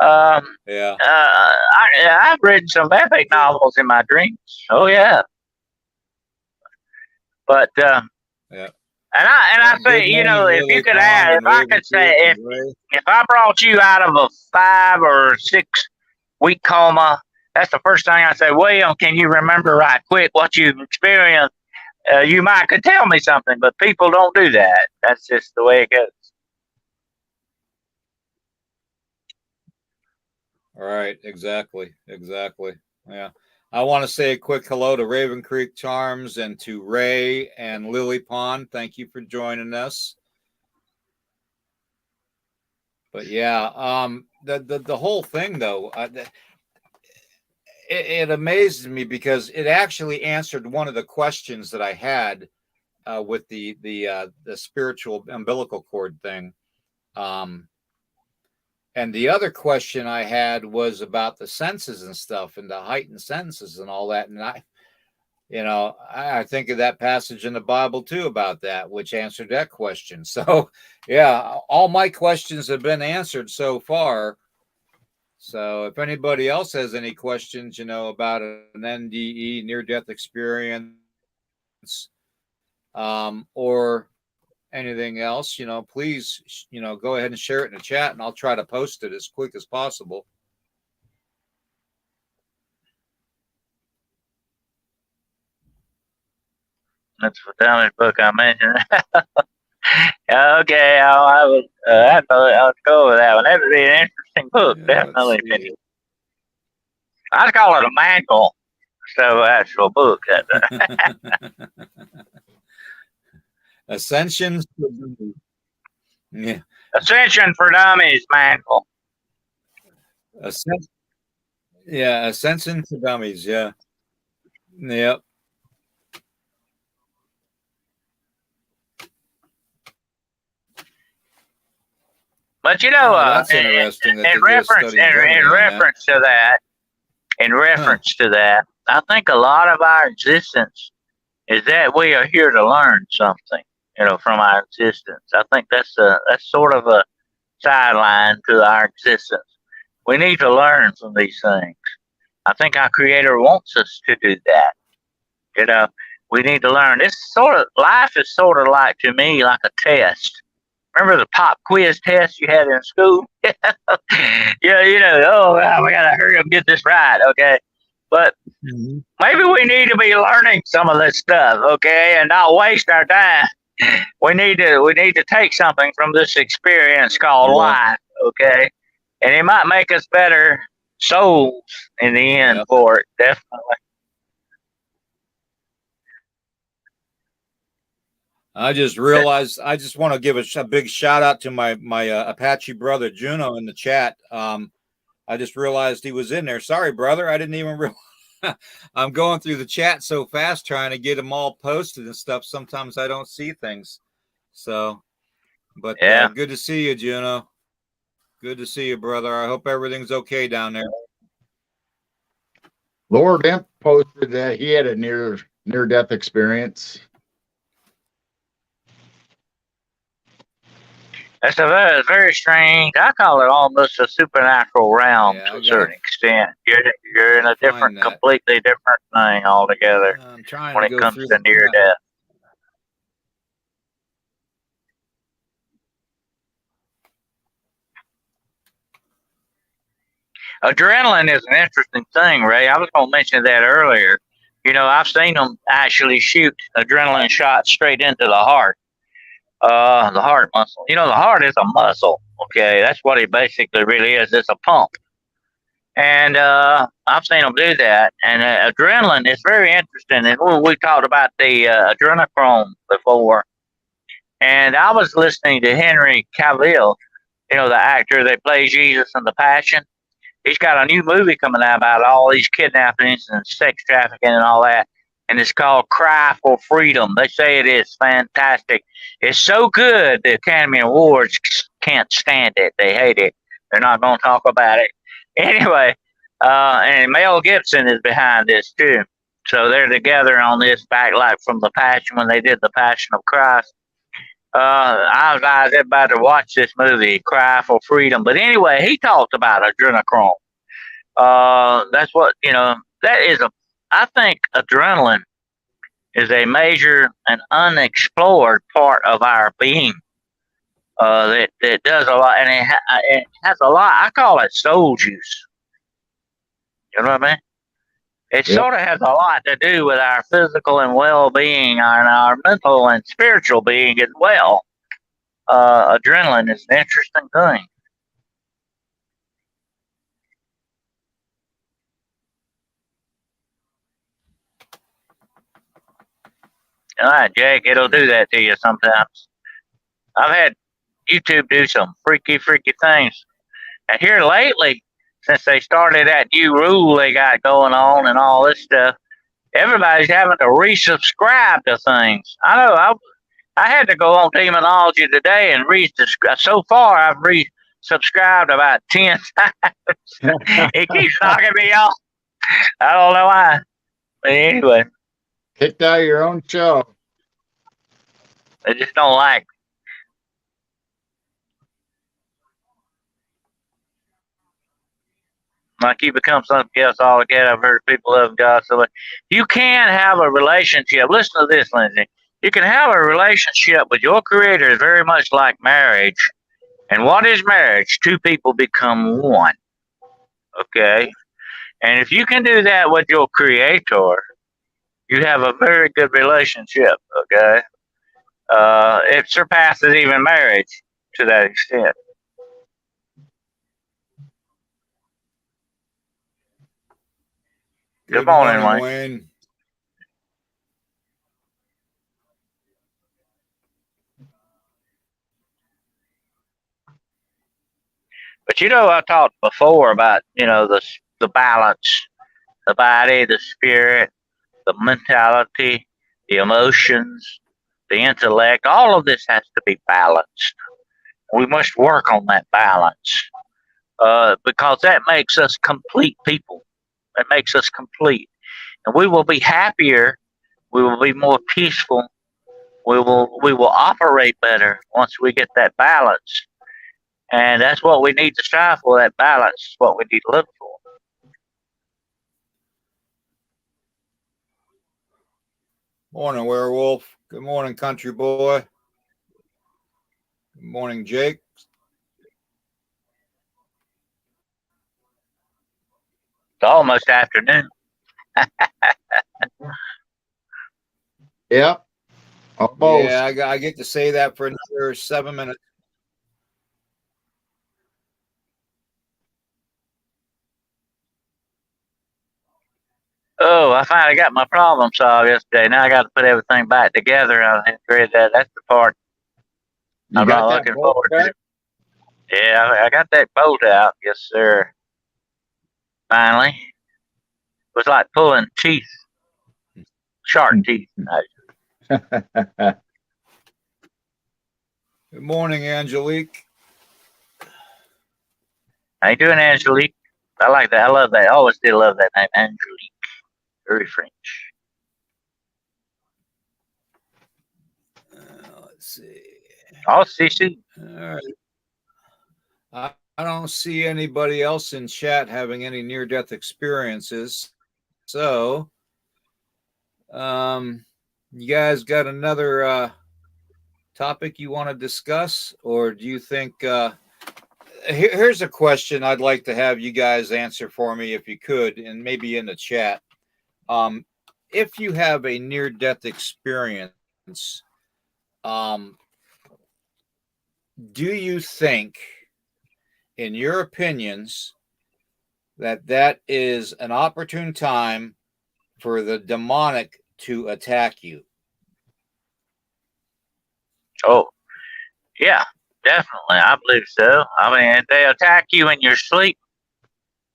I've read some epic novels in my dreams. Oh yeah, but and I say, you know, if you could add, if I could say, if I brought you out of a 5 or 6 week coma, that's the first thing I say. William, can you remember right quick what you've experienced? You could tell me something, but people don't do that. That's just the way it goes. All right, exactly. Yeah. I want to say a quick hello to Raven Creek Charms and to Ray and Lily Pond. Thank you for joining us. But yeah, the whole thing though, it amazes me because it actually answered one of the questions that I had with the spiritual umbilical cord thing. And the other question I had was about the senses and stuff and the heightened senses and all that. And I think of that passage in the Bible too about that, which answered that question. So yeah, all my questions have been answered so far. So if anybody else has any questions, about an NDE near death experience, or anything else, please, go ahead and share it in the chat, and I'll try to post it as quick as possible. That's the dumbest book I mentioned. Okay, I'll go over that one. That would be an interesting book, definitely. I'd call it a mantle, so actual book. Ascension. Yeah. Ascension for Dummies, mantle. Ascension for Dummies. Yeah. Yep. But that's interesting. In reference to that, I think a lot of our existence is that we are here to learn something, from our existence. I think that's sort of a sideline to our existence. We need to learn from these things. I think our Creator wants us to do that. We need to learn. Life is sort of like, to me, like a test. Remember the pop quiz test you had in school? Yeah, we gotta hurry up and get this right, okay? But maybe we need to be learning some of this stuff, okay, and not waste our time. We need to take something from this experience called life, okay? And it might make us better souls in the end for it, definitely. I just realized I just want to give a big shout out to my Apache brother Juno in the chat. I just realized he was in there. Sorry, brother. I didn't even realize. I'm going through the chat so fast trying to get them all posted and stuff. Sometimes I don't see things. So, but good to see you, Juno. Good to see you, brother. I hope everything's okay down there. Lord Imp posted that he had a near near-death experience? That's a very strange. I call it almost a supernatural realm Yeah, to I a gotta certain extent. You're in a find that. completely different thing altogether I'm trying when to it go comes through to the near chat. death. Adrenaline is an interesting thing, Ray. I was going to mention that earlier. You know, I've seen them actually shoot adrenaline shots straight into the heart. The heart muscle. You know, the heart is a muscle. Okay, that's what it basically really is. It's a pump. And I've seen them do that. And adrenaline is very interesting. And we talked about the adrenochrome before. And I was listening to Henry Cavill, you know, the actor that plays Jesus in The Passion. He's got a new movie coming out about all these kidnappings and sex trafficking and all that. And it's called Cry for Freedom. They say it is fantastic. It's so good the Academy Awards can't stand it. They hate it. They're not going to talk about it. Anyway, and Mel Gibson is behind this too. So they're together on this back like from The Passion when they did The Passion of Christ. I advise everybody to watch this movie, Cry for Freedom. But anyway, he talked about adrenochrome. That's what, you know, that is I think adrenaline is a major and unexplored part of our being. That does a lot, and it has a lot. I call it soul juice. You know what I mean? It Yep. sort of has a lot to do with our physical and well-being, and our mental and spiritual being as well. Adrenaline is an interesting thing. All right, Jake, it'll do that to you sometimes. I've had YouTube do some freaky things. And here lately, since they started that new rule they got going on and all this stuff, everybody's having to resubscribe to things. I know I had to go on Demonology today and resubscribe. So far, I've resubscribed about 10 times. It keeps knocking me off. I don't know why. But anyway, Kicked out of your own show. they just don't like. Like you become something else altogether. I've heard people love God so much. You can have a relationship. Listen to this, Lindsay. You can have a relationship with your Creator very much like marriage. And what is marriage? Two people become one. Okay? And if you can do that with your Creator, you have a very good relationship. Okay? It surpasses even marriage to that extent. Good morning, Wayne. Wayne. But you know, I talked before about, you know, the balance, the body, the spirit, the mentality, the emotions, the intellect. All of this has to be balanced. We must work on that balance because that makes us complete people. It makes us complete, and we will be happier. We will be more peaceful. We will operate better once we get that balance. And that's what we need to strive for, that balance is what we need to look for. Morning, Werewolf. Good morning, Country Boy. Good morning, Jake. It's almost afternoon. Yep. Almost. Yeah, I get to say that for another 7 minutes. Oh, I finally got my problem solved yesterday. Now I got to put everything back together. I agree that that's the part You I'm got not that looking bolt forward back? to. Yeah, I got that bolt out. Yes, sir. Finally. It was like pulling teeth, shark teeth. Good morning, Angelique. How you doing, Angelique? I like that. I love that. I always did love that name, Angelique. Very French. see. I'll see. All right. I don't see anybody else in chat having any near-death experiences. So, you guys got another topic you want to discuss, or do you think? Here's a question I'd like to have you guys answer for me, if you could, and maybe in the chat. If you have a near-death experience, do you think, in your opinions, that is an opportune time for the demonic to attack you? Oh, yeah, definitely. I believe so. I mean, if they attack you in your sleep,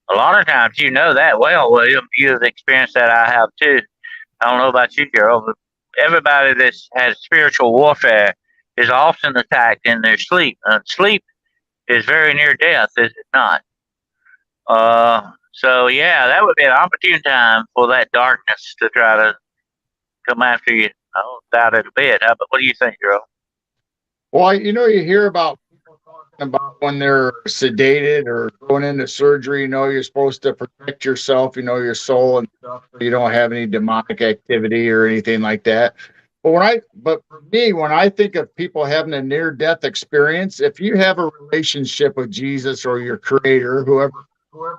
a lot of times you know that well, William. You've experienced that. I have too. I don't know about you, Geryl, but everybody that's has spiritual warfare is often attacked in their sleep. Sleep is very near death, is it not? So yeah, that would be an opportune time for that darkness to try to come after you. I don't doubt it a bit. But what do you think, Geryl? Well, you know, you hear about people talking about when they're sedated or going into surgery, you know, you're supposed to protect yourself, you know, your soul and stuff, so you don't have any demonic activity or anything like that. But for me, when I think of people having a near death experience, if you have a relationship with Jesus or your creator, whoever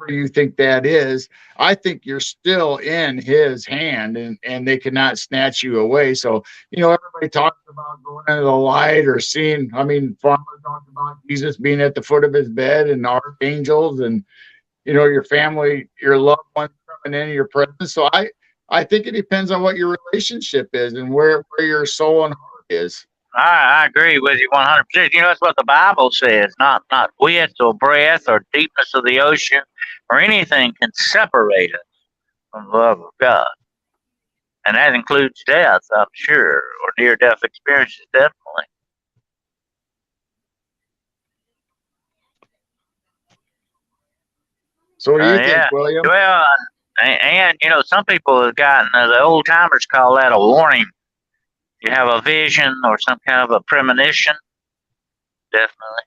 you think that is, I think you're still in his hand, and they cannot snatch you away. So, you know, everybody talks about going into the light or seeing, I mean, Farmer talked about Jesus being at the foot of his bed and archangels and, you know, your family, your loved ones coming into your presence. So I think it depends on what your relationship is and where your soul and heart is. I agree with you 100%. You know, that's what the Bible says. Not width or breadth or deepness of the ocean or anything can separate us from the love of God. And that includes death, I'm sure, or near-death experiences, definitely. So what do you Yeah. think, William? Well, and, you know, some people have gotten, the old timers call that a warning. You have a vision or some kind of a premonition, definitely.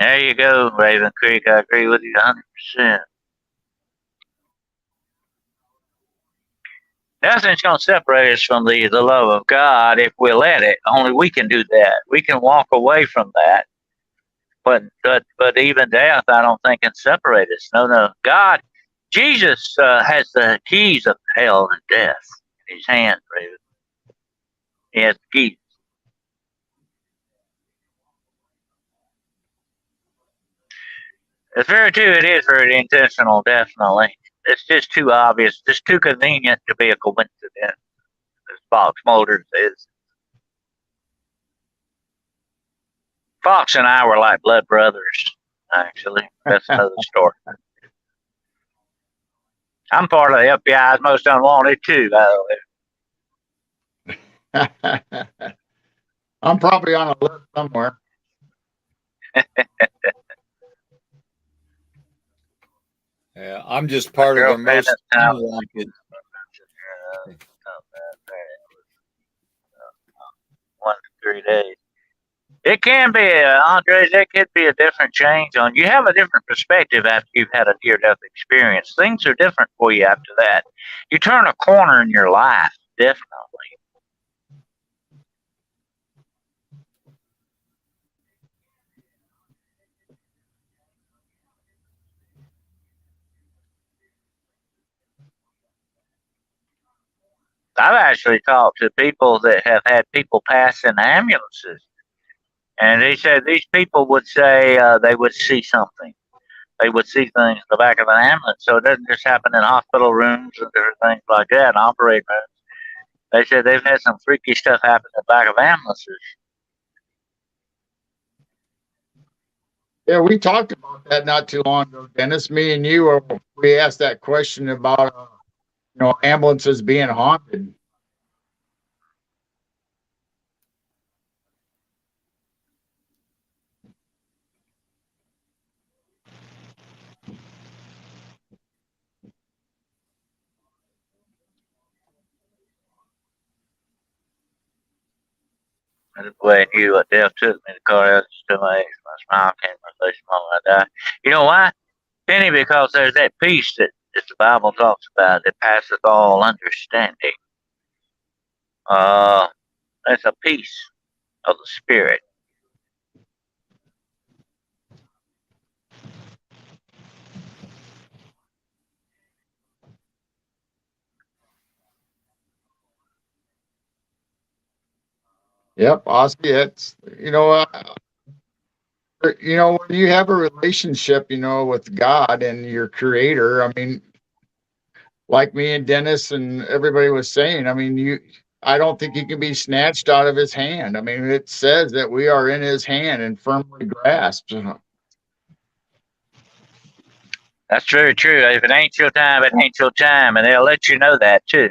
There you go, Raven Creek. I agree with you 100%. Nothing's going to separate us from the love of God if we let it. Only we can do that. We can walk away from that. But even death, I don't think can separate us. No. God, Jesus has the keys of hell and death in his hand, Raven. He has the keys. It's very true. It is very intentional, definitely. It's just too obvious, just too convenient to be a coincidence, as Fox Mulder says. Fox and I were like blood brothers, actually. That's another story. I'm part of the FBI's most unwanted, too, by the way. I'm probably on a list somewhere. Yeah, I'm just part of the most unwanted. 1 to 3 days. It can be, Andres, that could be a different change on. You have a different perspective after you've had a near-death experience. Things are different for you after that. You turn a corner in your life, definitely. I've actually talked to people that have had people pass in ambulances, and they said these people would say they would see something. They would see things in the back of an ambulance. So it doesn't just happen in hospital rooms and different things like that, and operating rooms. They said they've had some freaky stuff happen in the back of ambulances. Yeah, we talked about that not too long ago, Dennis. Me and you, we asked that question about, you know, ambulances being haunted. When you death took me, the car out to my age, my smile came to my face the moment I died. You know why, Penny? Because there's that peace that the Bible talks about that passeth all understanding. That's a peace of the spirit. Yep, Ozzy, it's when you have a relationship, with God and your creator, I mean, like me and Dennis and everybody was saying, I mean, I don't think you can be snatched out of his hand. I mean, it says that we are in his hand and firmly grasped. That's very true. If it ain't your time, it ain't your time, and they'll let you know that too.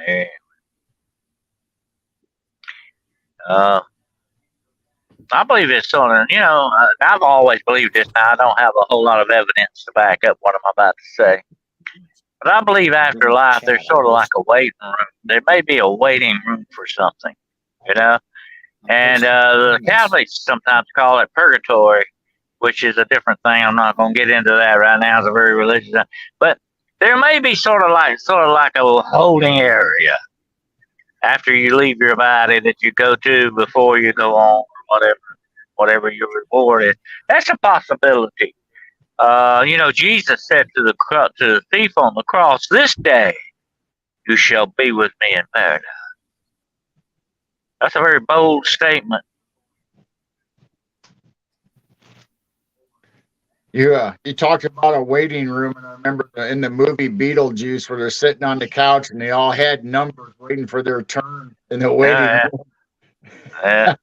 Yeah. I believe it's sort of, I've always believed this. Now, I don't have a whole lot of evidence to back up what I'm about to say. But I believe after life, there's sort of like a waiting room. There may be a waiting room for something, you know? And the Catholics sometimes call it purgatory, which is a different thing. I'm not going to get into that right now. It's a very religious thing. But there may be sort of like a holding area after you leave your body that you go to before you go on, or whatever your reward is. That's a possibility. Jesus said to the thief on the cross, "This day you shall be with me in paradise." That's a very bold statement. You talked about a waiting room, and I remember in the movie Beetlejuice where they're sitting on the couch and they all had numbers waiting for their turn in the waiting room. Yeah.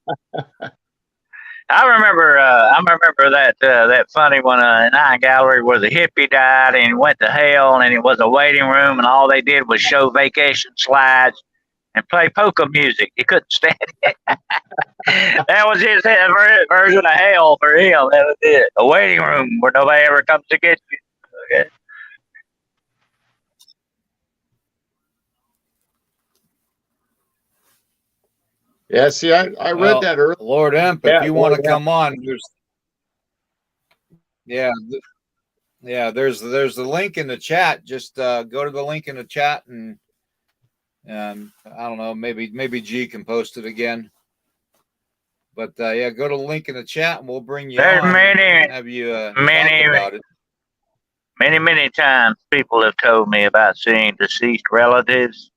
I remember that funny one in Eye Gallery where the hippie died and went to hell, and it was a waiting room, and all they did was show vacation slides and play polka music. He couldn't stand it. That was his version of hell for him. That was it. A waiting room where nobody ever comes to get you. Okay. Yeah, see, I read that earlier. Lord Imp, if you want to come on, there's the link in the chat. Just go to the link in the chat, and I don't know, maybe G can post it again. But go to the link in the chat, and we'll bring you There's on many, and have you talk about it. Many times people have told me about seeing deceased relatives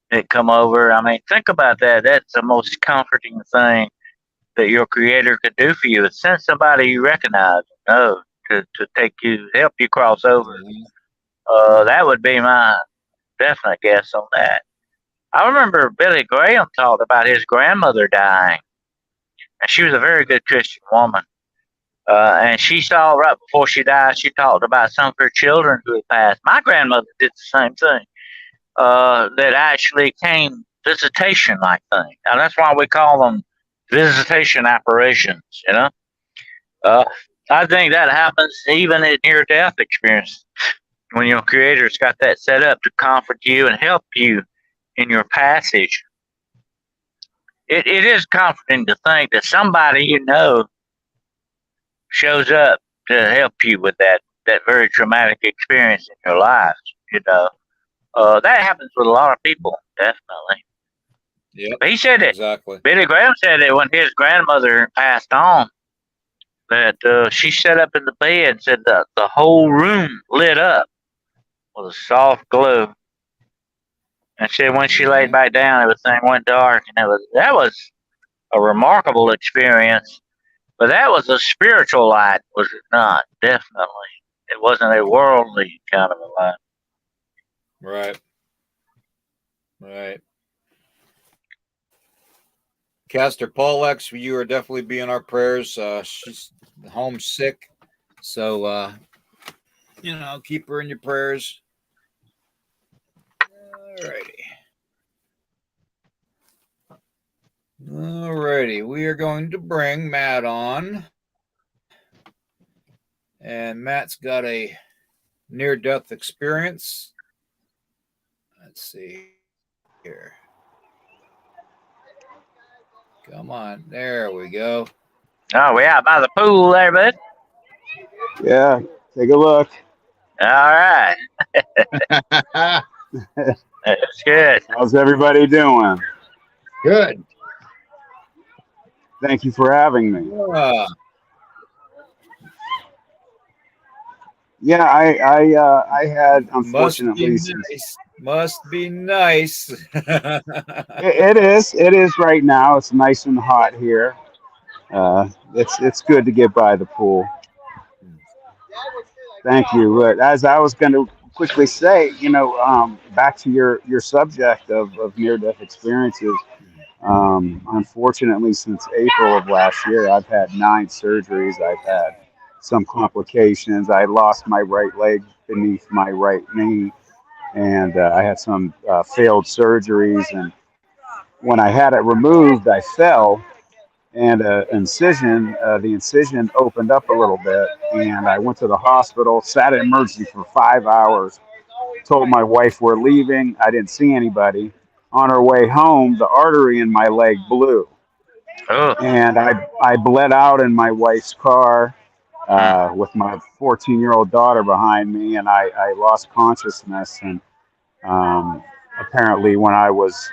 that come over. I mean, think about that. That's the most comforting thing that your creator could do for you is send somebody you recognize and know to help you cross over. That would be my definite guess on that. I remember Billy Graham talked about his grandmother dying, and she was a very good Christian woman. And she saw right before she died, she talked about some of her children who had passed. My grandmother did the same thing. That actually came visitation like thing. Now that's why we call them visitation apparitions. I think that happens even in near-death experience when your creator's got that set up to comfort you and help you in your passage. It is comforting to think that somebody shows up to help you with that very traumatic experience in your life. That happens with a lot of people, definitely. Yeah, he said that exactly. Billy Graham said that when his grandmother passed on, that she sat up in the bed and said that the whole room lit up with a soft glow. And said when she laid back down, everything went dark, and that was a remarkable experience. But that was a spiritual light, was it not? Definitely. It wasn't a worldly kind of a light. Right. Caster Paulex, you are definitely being our prayers. She's homesick, so keep her in your prayers. Alrighty, we are going to bring Matt on, And Matt's got a near-death experience. Let's see here. Come on. There we go. Oh, we out by the pool there, bud. Yeah, take a look. All right. That's good. How's everybody doing? Good. Thank you for having me. Yeah, I had, unfortunately, Must be nice. it is right now. It's nice and hot here. It's good to get by the pool. Thank you. But as I was going to quickly say, back to your subject of near-death experiences. Unfortunately, since April of last year, I've had 9 surgeries. I've had some complications. I lost my right leg beneath my right knee, and I had some failed surgeries. And when I had it removed, I fell, and the incision opened up a little bit, and I went to the hospital, sat in emergency for 5 hours, told my wife we're leaving. I didn't see anybody. On our way home, the artery in my leg blew. Oh. And I bled out in my wife's car with my 14-year-old daughter behind me, and I lost consciousness. And apparently when I was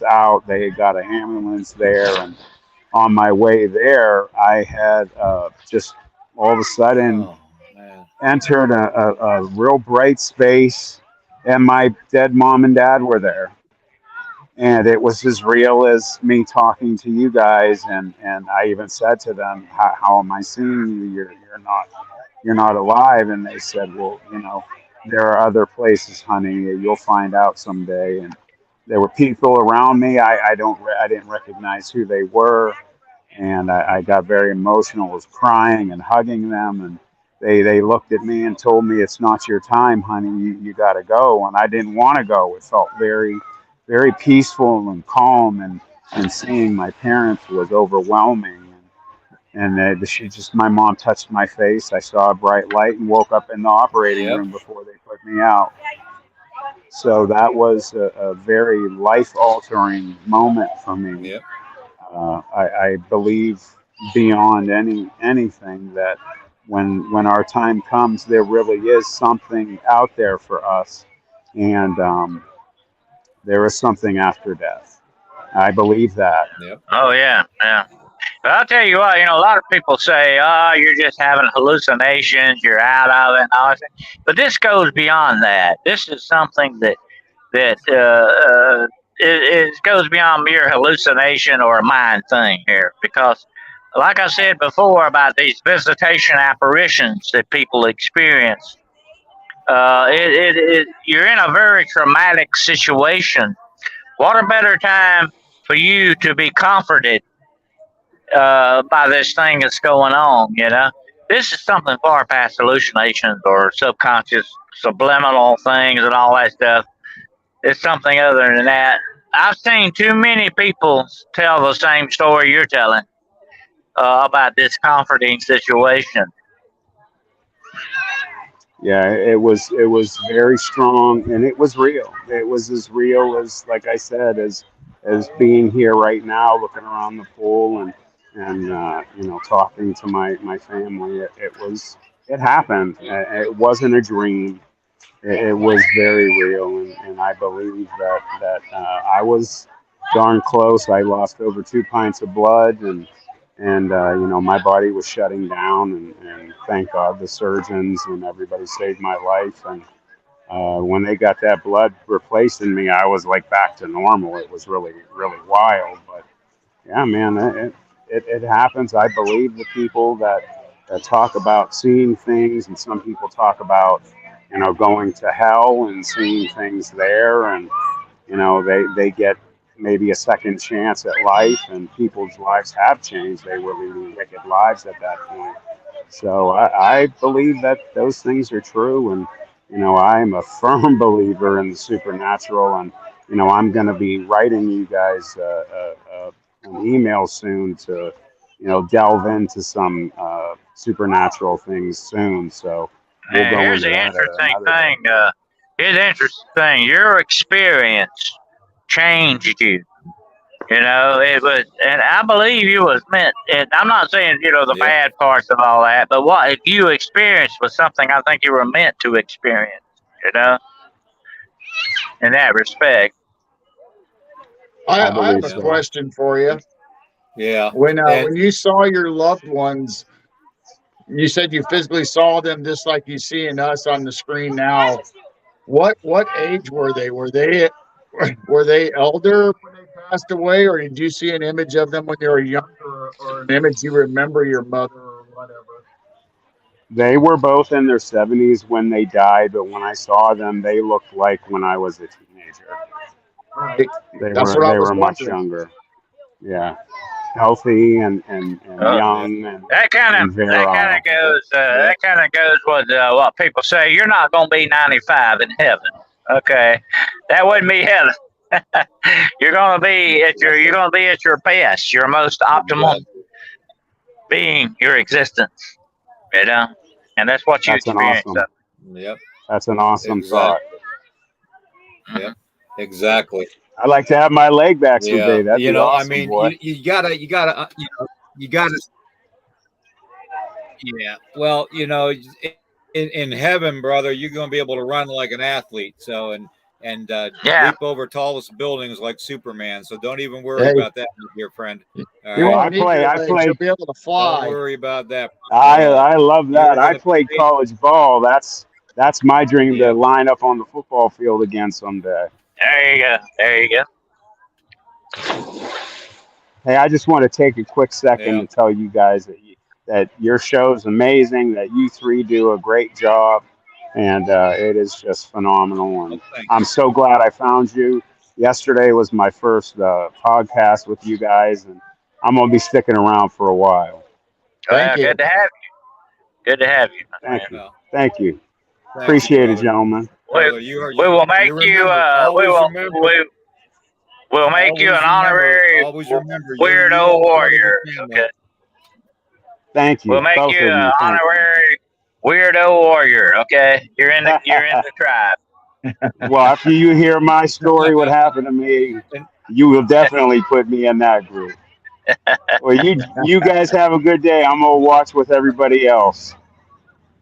out, they had got an ambulance there. And on my way there, I had just all of a sudden entered a real bright space, and my dead mom and dad were there. And it was as real as me talking to you guys, and I even said to them, how am I seeing you? You're not alive. And they said, well, there are other places, honey. You'll find out someday. And there were people around me. I didn't recognize who they were, and I got very emotional. I was crying and hugging them, and they looked at me and told me, it's not your time, honey. You got to go. And I didn't want to go. It felt very, very peaceful and calm, and seeing my parents was overwhelming. And my mom touched my face. I saw a bright light and woke up in the operating room before they put me out. So that was a very life-altering moment for me. Yep. I believe beyond anything that when our time comes, there really is something out there for us, and there is something after death. I believe that. Yep. Oh, yeah. Yeah. But I'll tell you what, a lot of people say, oh, you're just having hallucinations, you're out of it, and all that. But this goes beyond that. This is something that it goes beyond mere hallucination or a mind thing here. Because, like I said before about these visitation apparitions that people experience, you're in a very traumatic situation. What a better time for you to be comforted by this thing that's going on, This is something far past hallucinations or subconscious, subliminal things and all that stuff. It's something other than that. I've seen too many people tell the same story you're telling about this comforting situation. Yeah, it was very strong, and it was real. It was as real as, like I said, as being here right now, looking around the pool and talking to my family. It happened. It wasn't a dream. It was very real, and I believe that I was darn close. I lost over 2 pints of blood, and my body was shutting down, and thank God the surgeons and everybody saved my life. And when they got that blood replaced in me, I was like back to normal. It was really, really wild. But yeah, man, it happens. I believe the people that talk about seeing things, and some people talk about, going to hell and seeing things there, and they get maybe a second chance at life, and people's lives have changed. They were leading wicked lives at that point. So I believe that those things are true, and I'm a firm believer in the supernatural, and I'm going to be writing you guys an email soon to delve into some supernatural things soon. So we'll And go here's into the that at interesting another day. thing. Here's the interesting thing. Your experience changed you. You know, it was, and I believe you was meant. And I'm not saying the Yep. bad parts of all that, but what you experienced was something I think you were meant to experience. You know, in that respect. I I have believe a Yeah. so. question for you. Yeah. When And you saw your loved ones, you said you physically saw them just like you seeing us on the screen now. What age were they? Were they elder when they passed away, or did you see an image of them when they were younger, or an image you remember your mother or whatever? They were both in their 70s when they died, but when I saw them, they looked like when I was a teenager. All right, They that's were what I they was were much wondering. younger. Yeah, healthy and Uh, yeah. young that kind of and virile. Yeah. goes with what people say. You're not going to be 95 in heaven. Okay, that wouldn't be heaven. You're going to be at your best, your most optimal Exactly. being, your existence. You know, and that's what you That's an experience. awesome Yep. that's an awesome thought. Exactly. Yep. Exactly. I'd like to have my leg back Yeah. someday. That'd be I awesome, mean, boy. you gotta. Yeah. Well, in heaven, brother, you're going to be able to run like an athlete. So and Yeah, leap over tallest buildings like Superman. So don't even worry Hey, about that, my dear friend. All you Oh, right. won't need your I legs; you'll play be able to Don't fly. worry about that. I love that. You're I going to played be. college ball. That's my dream to Yep. line up on the football field again someday. there you go. There you go. Hey, I just want to take a quick second Yeah. to tell you guys that your show is amazing, that you three do a great job, and it is just phenomenal. Oh, And thank I'm so glad I found you. Yesterday was my first podcast with you guys, and I'm going to be sticking around for a while. Thank Well, you. good to have you. Good to have you, my Thank friend. you. you. Well, Thank you. thank you, Appreciate it, brother. gentlemen. We Brother, we will make you you. remember. Always remember. We'll make you an honorary Always remember. You weirdo are part of the warrior. family. Okay. Thank We'll you, make both you of an you. Thank you. honorary weirdo warrior. Okay. You're in the tribe. Well, after you hear my story, what happened to me, And you will definitely put me in that group. Well, you guys have a good day. I'm gonna watch with everybody else.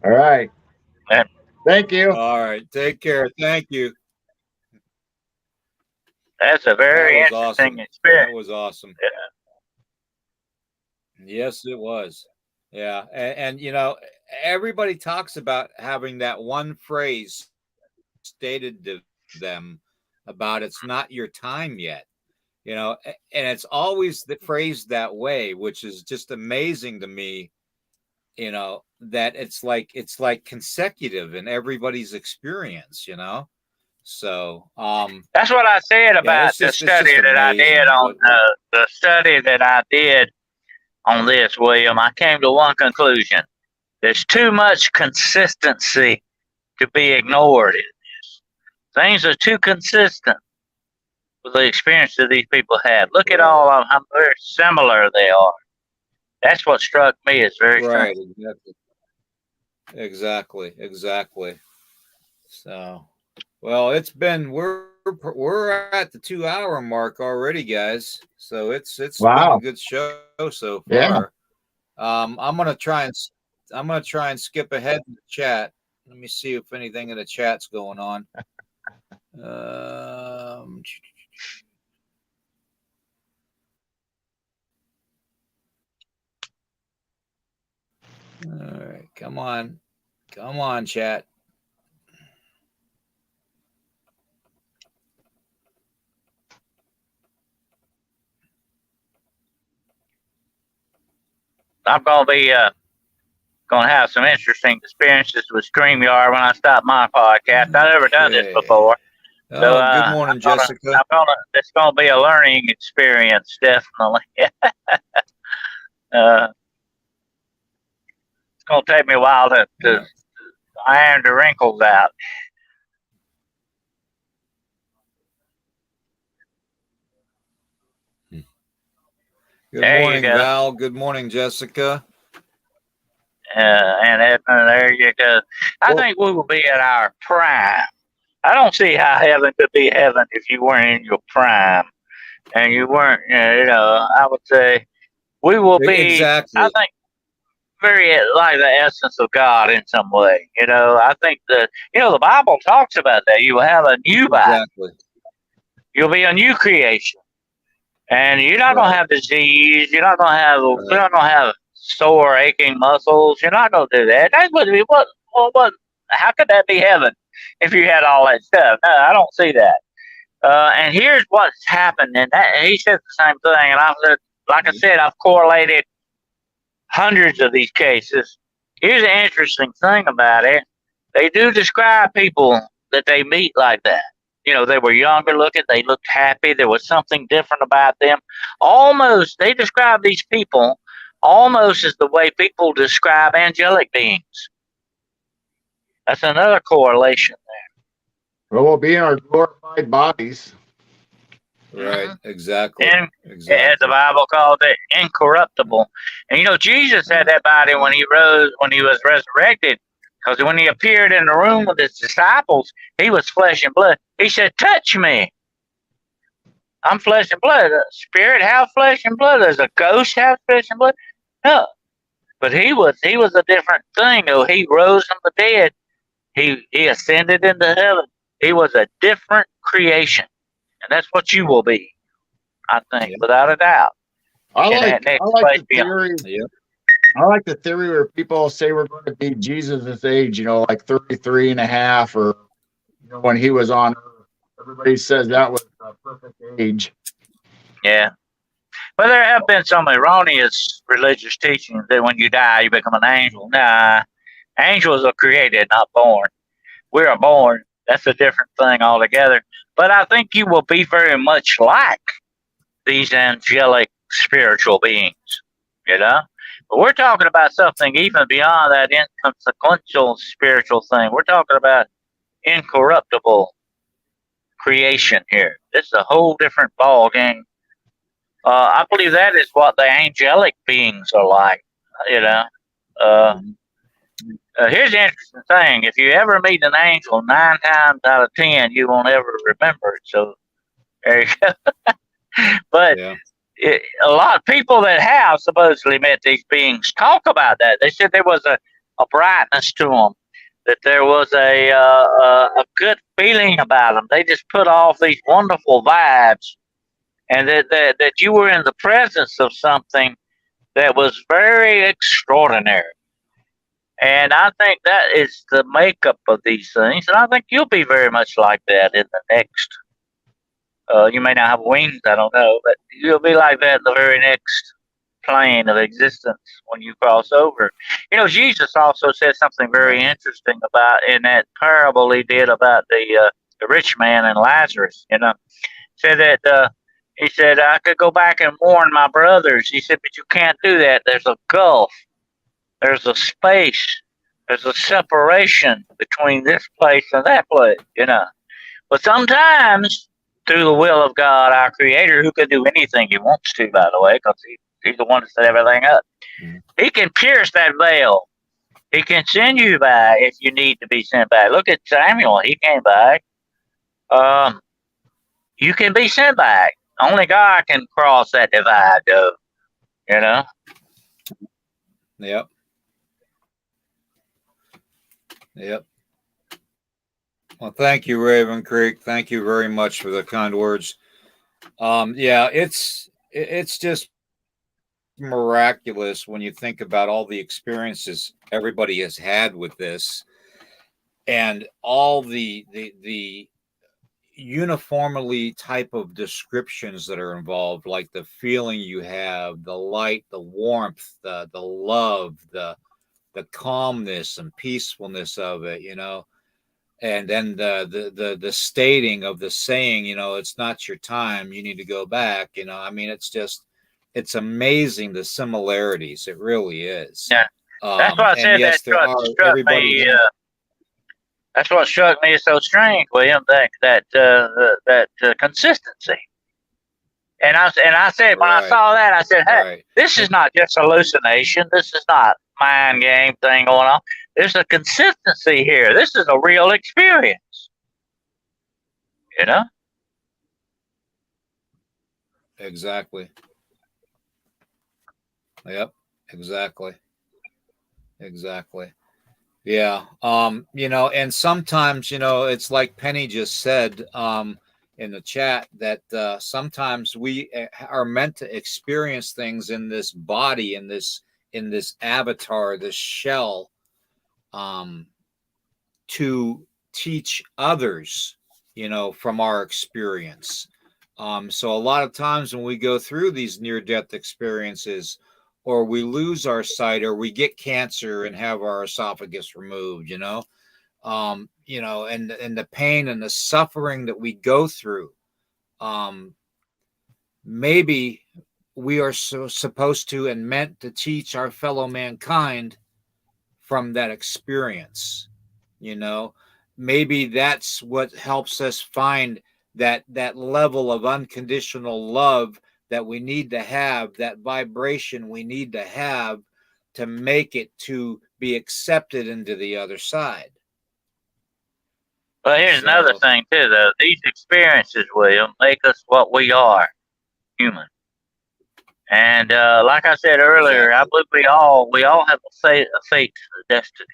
All right. And Thank you. all right. Take care. Thank you. that's a That very was interesting awesome. That experience. was awesome. Yes, it was. Yeah. And everybody talks about having that one phrase stated to them about it's not your time yet. And it's always the phrase that way, which is just amazing to me, that it's like consecutive in everybody's experience. So That's what I said yeah, about it's just amazing what the study that I did on this, William. I came to one conclusion. There's too much consistency to be ignored in this. Things are too consistent with the experience that these people had. Look at all of them, how very similar they are. That's what struck me as very strange. right, exactly. So well, we're at the 2 hour mark already, guys. So it's been a Wow. good show so Yeah. far. I'm gonna try and skip ahead in the chat. Let me see if anything in the chat's going on. Um, all right, come on, chat. I'm going to be going to have some interesting experiences with StreamYard when I start my podcast. I've never done this Okay. before. So Oh, good morning, Jessica. it's gonna be a learning experience, definitely. It's gonna take me a while to Yeah. iron the wrinkles out. Good There you morning, go. Val. Good morning, Jessica. and there you go. I think we will be at our prime. I don't see how heaven could be heaven if you weren't in your prime and you weren't. I would say we will be. I Exactly. think very like the essence of God in some way. I think the Bible talks about that. You will have a new body. Exactly. You'll be a new creation, and you're not gonna Right. have disease. You're not gonna have. You're Right. not gonna have sore, aching muscles. You're not gonna do that. That would be what? Well, what? How could that be heaven if you had all that stuff? No, I don't see that. And here's what's happened, and he said the same thing. And like I said, I've correlated hundreds of these cases. Here's an interesting thing about it. They do describe people that they meet like that. They were younger looking, they looked happy, there was something different about them. Almost, they describe these people almost as the way people describe angelic beings. That's another correlation Well, we'll be in our glorified bodies. there. Right. Exactly. And as the Exactly. Bible calls it, incorruptible. And Jesus had that body when he was resurrected, because when he appeared in the room with his disciples, he was flesh and blood. He said, "Touch me. I'm flesh and blood. A spirit have flesh and blood. Does a ghost have flesh and blood? No." But he was a different thing. Though he rose from the dead, he ascended into heaven. He was a different creation, and that's what you will be, I think, without a doubt. I In like that I next like place the beyond. theory. Yep. I like the theory where people say we're going to be Jesus' age, like 33 and a half, or when he was on Earth. Everybody says that was a perfect age. Yeah. But there have been some erroneous religious teachings that when you die, you become an angel. Nah, angels are created, not born. We are born. That's a different thing altogether. But I think you will be very much like these angelic spiritual beings, But we're talking about something even beyond that inconsequential spiritual thing. We're talking about incorruptible creation here. This is a whole different ball game. I believe that is what the angelic beings are like. Here's the interesting thing: if you ever meet an angel, 9 times out of 10, you won't ever remember it. So there you go. But Yeah. a lot of people that have supposedly met these beings talk about that. They said there was a brightness to them, that there was a good feeling about them. They just put off these wonderful vibes, and that you were in the presence of something that was very extraordinary. And I think that is the makeup of these things, and I think you'll be very much like that in the next. You may not have wings, I don't know, but you'll be like that in the very next plane of existence when you cross over. Jesus also said something very interesting about in that parable he did about the rich man and Lazarus. Said that he said I could go back and warn my brothers. He said, but you can't do that. There's a gulf. There's a space. There's a separation between this place and that place. But sometimes, through the will of God, our Creator, who can do anything He wants to, by the way, because He's the one that set everything up, He can pierce that veil. He can send you back if you need to be sent back. Look at Samuel; he came back. You can be sent back. Only God can cross that divide, though. Yep. Yep. Well, thank you, Raven Creek. Thank you very much for the kind words. Yeah, it's just miraculous when you think about all the experiences everybody has had with this, and all the uniformly type of descriptions that are involved, like the feeling you have, the light, the warmth, the love, the calmness and peacefulness of it, and then the stating of the saying, it's not your time, you need to go back. I mean, it's amazing, the similarities. It really is. Yeah, that's what I And said. yes, That struck everybody. me. That's what struck me as so strange, William. That consistency. And I said, when I saw that, I said, hey, this is not just hallucination. This is not mind game thing going on. There's a consistency here. This is a real experience. You know? Exactly. Yep. Exactly. Exactly. Yeah. And sometimes, it's like Penny just said in the chat that sometimes we are meant to experience things in this body, in this avatar, this shell, to teach others, from our experience. So a lot of times when we go through these near-death experiences, or we lose our sight, or we get cancer and have our esophagus removed, and the pain and the suffering that we go through, maybe we are supposed to and meant to teach our fellow mankind from that experience. Maybe that's what helps us find that level of unconditional love that we need to have, that vibration we need to have to make it to be accepted into the other side. Well, here's another thing too, though. These experiences, William, make us what we are, human. And like I said earlier, I believe we all have a fate, a destiny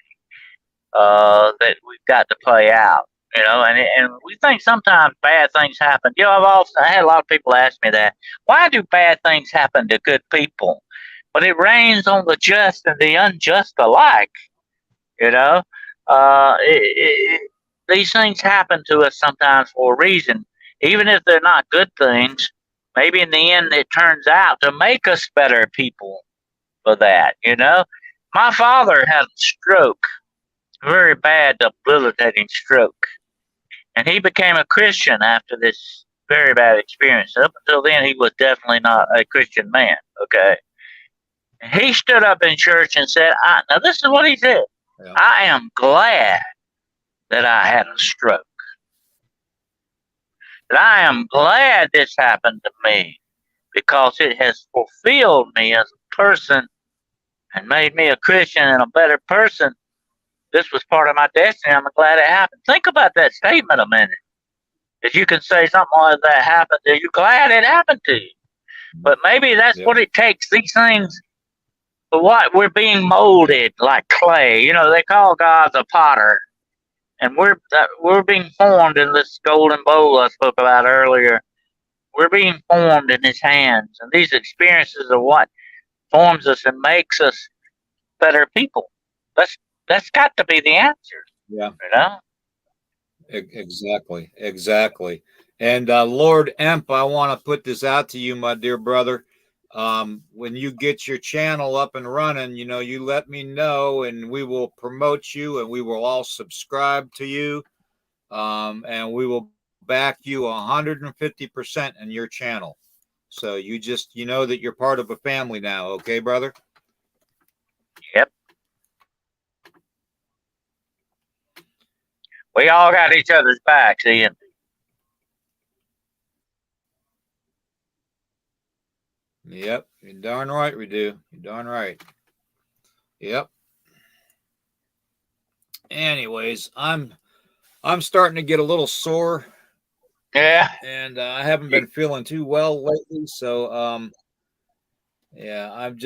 that we've got to play out. And we think sometimes bad things happen. I had a lot of people ask me that. Why do bad things happen to good people? But it rains on the just and the unjust alike. These things happen to us sometimes for a reason, even if they're not good things. Maybe in the end, it turns out to make us better people for that. My father had a stroke, a very bad, debilitating stroke, and he became a Christian after this very bad experience. Up until then, he was definitely not a Christian man. Okay, and he stood up in church and said, "Now this is what he said: yeah. I am glad that I had a stroke. That I am glad this happened to me because it has fulfilled me as a person and made me a Christian and a better person. This was part of my destiny. I'm glad it happened." Think about that statement a minute. If you can say something like that happened to you, glad it happened to you. But maybe that's what it takes. These things, what we're being molded like clay. They call God the potter. And we're being formed in this golden bowl I spoke about earlier. We're being formed in His hands, and these experiences are what forms us and makes us better people. That's got to be the answer. Yeah. Exactly. And Lord Emp, I want to put this out to you, my dear brother. When you get your channel up and running, you let me know, and we will promote you, and we will all subscribe to you, and we will back you 150% in your channel. So you know that you're part of a family now, okay, brother? Yep. We all got each other's backs, Ian. Yep, you're darn right we do. You're darn right. Yep. Anyways, I'm starting to get a little sore. Yeah. And I haven't been feeling too well lately, so yeah, I've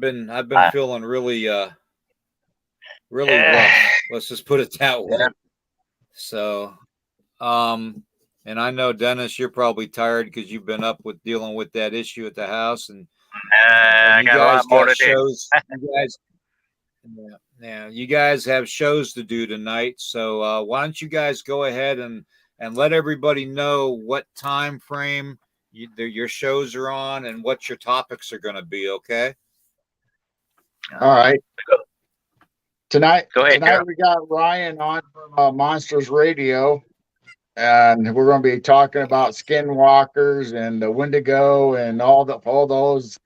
been feeling really rough. Let's just put it that way. Yeah. So and I know, Dennis, you're probably tired because you've been up with dealing with that issue at the house, and I got a lot more to shows. You guys have shows to do tonight. So why don't you guys go ahead and let everybody know what time frame your shows are on and what your topics are going to be, okay? All right. Tonight Joe. we got Ryan on from Monsters Radio, and we're going to be talking about skinwalkers and the Wendigo and all those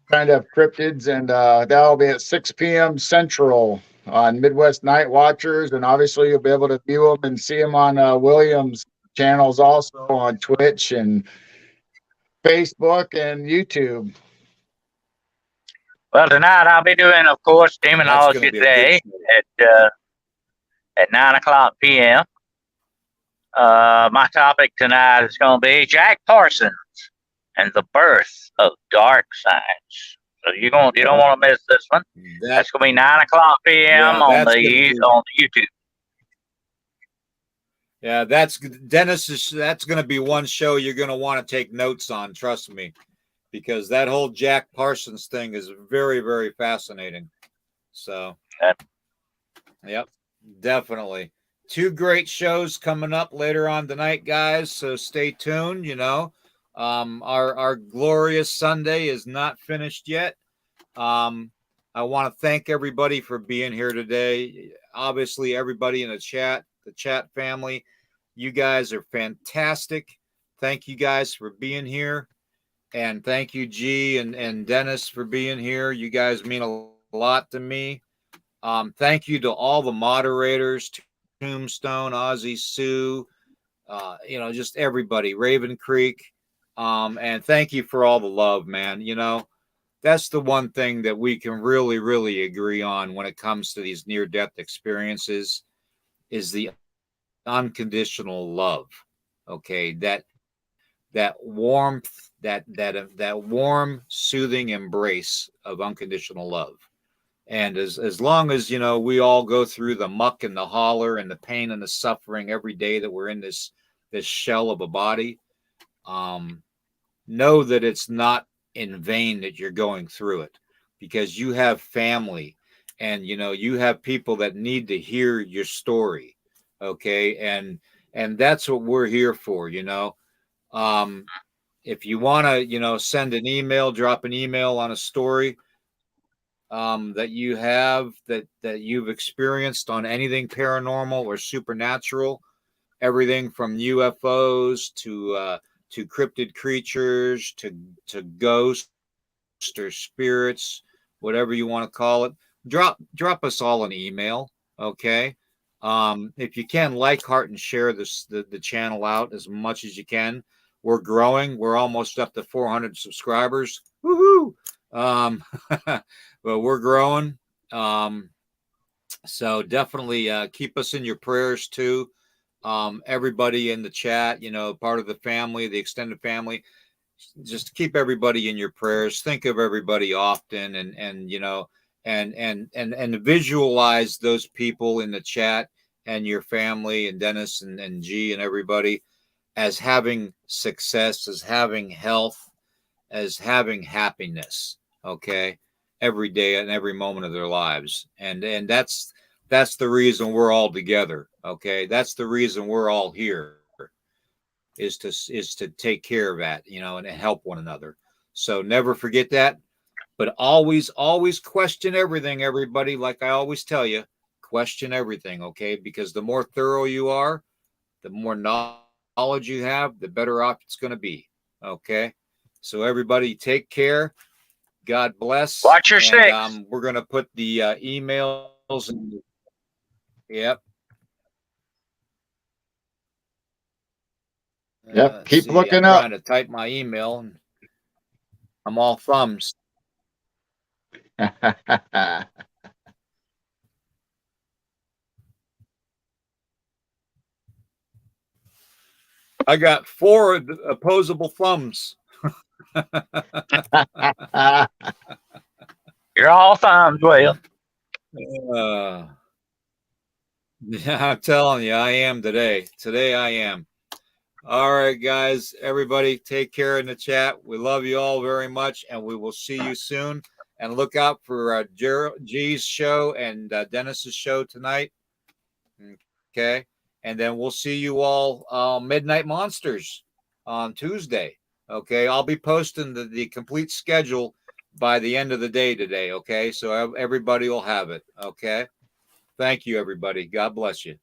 kind of cryptids, and that'll be at 6 p.m. Central on Midwest Night Watchers, and obviously you'll be able to view them and see them on William's channels, also on Twitch and Facebook and YouTube. Well, tonight I'll be doing, of course, That's going Demonology to be a Today good show. at 9 o'clock p.m. My topic tonight is going to be Jack Parsons and the birth of dark science. So you don't want to miss this one. That's going to be 9 o'clock p.m. on the YouTube. Yeah, that's Dennis. That's going to be one show you're going to want to take notes on. Trust me, because that whole Jack Parsons thing is very, very fascinating. So, yep, definitely. 2 great shows coming up later on tonight, guys. So stay tuned. You know, our glorious Sunday is not finished yet. I want to thank everybody for being here today. Obviously, everybody in the chat family. You guys are fantastic. Thank you guys for being here. And thank you, G and Dennis, for being here. You guys mean a lot to me. Thank you to all the moderators, Tombstone, Ozzy, Sue, just everybody, Raven Creek. And thank you for all the love, man. You know, that's the one thing that we can really, really agree on when it comes to these near-death experiences is the unconditional love. Okay, that warmth, that warm, soothing embrace of unconditional love. And as long as we all go through the muck and the holler and the pain and the suffering every day that we're in this shell of a body, know that it's not in vain that you're going through it, because you have family and you have people that need to hear your story. Okay, and that's what we're here for. If you want to send an email, drop an email on a story that you have that you've experienced on anything paranormal or supernatural, everything from UFOs to cryptid creatures to ghosts or spirits, whatever you want to call it. Drop us all an email. Okay. If you can, heart, and share the channel out as much as you can. We're growing. We're almost up to 400 subscribers. Woohoo! But we're growing. So definitely keep us in your prayers too. Everybody in the chat, part of the family, the extended family, just keep everybody in your prayers. Think of everybody often, and visualize those people in the chat and your family and Dennis and G and everybody as having success, as having health, as having happiness. Okay, every day and every moment of their lives, and that's the reason we're all together. Okay, that's the reason we're all here, is to take care of that, and help one another. So never forget that. But always question everything, everybody. Like I always tell you, question everything, okay? Because the more thorough you are, the more knowledge you have, the better off it's going to be, okay? So everybody take care. God bless. Watch your six. We're going to put the emails in. Yep. Yep. Keep looking up. I'm trying to type my email, and I'm all thumbs. I got 4 opposable thumbs. You're all thumbs, Will. Yeah, I'm telling you, I am today. Today I am. All right, guys, everybody, take care in the chat. We love you all very much, and we will see you soon. And look out for G's show and Dennis's show tonight. Okay, and then we'll see you all Midnight Monsters on Tuesday. Okay, I'll be posting the complete schedule by the end of the day today. Okay, so everybody will have it. Okay, thank you, everybody. God bless you.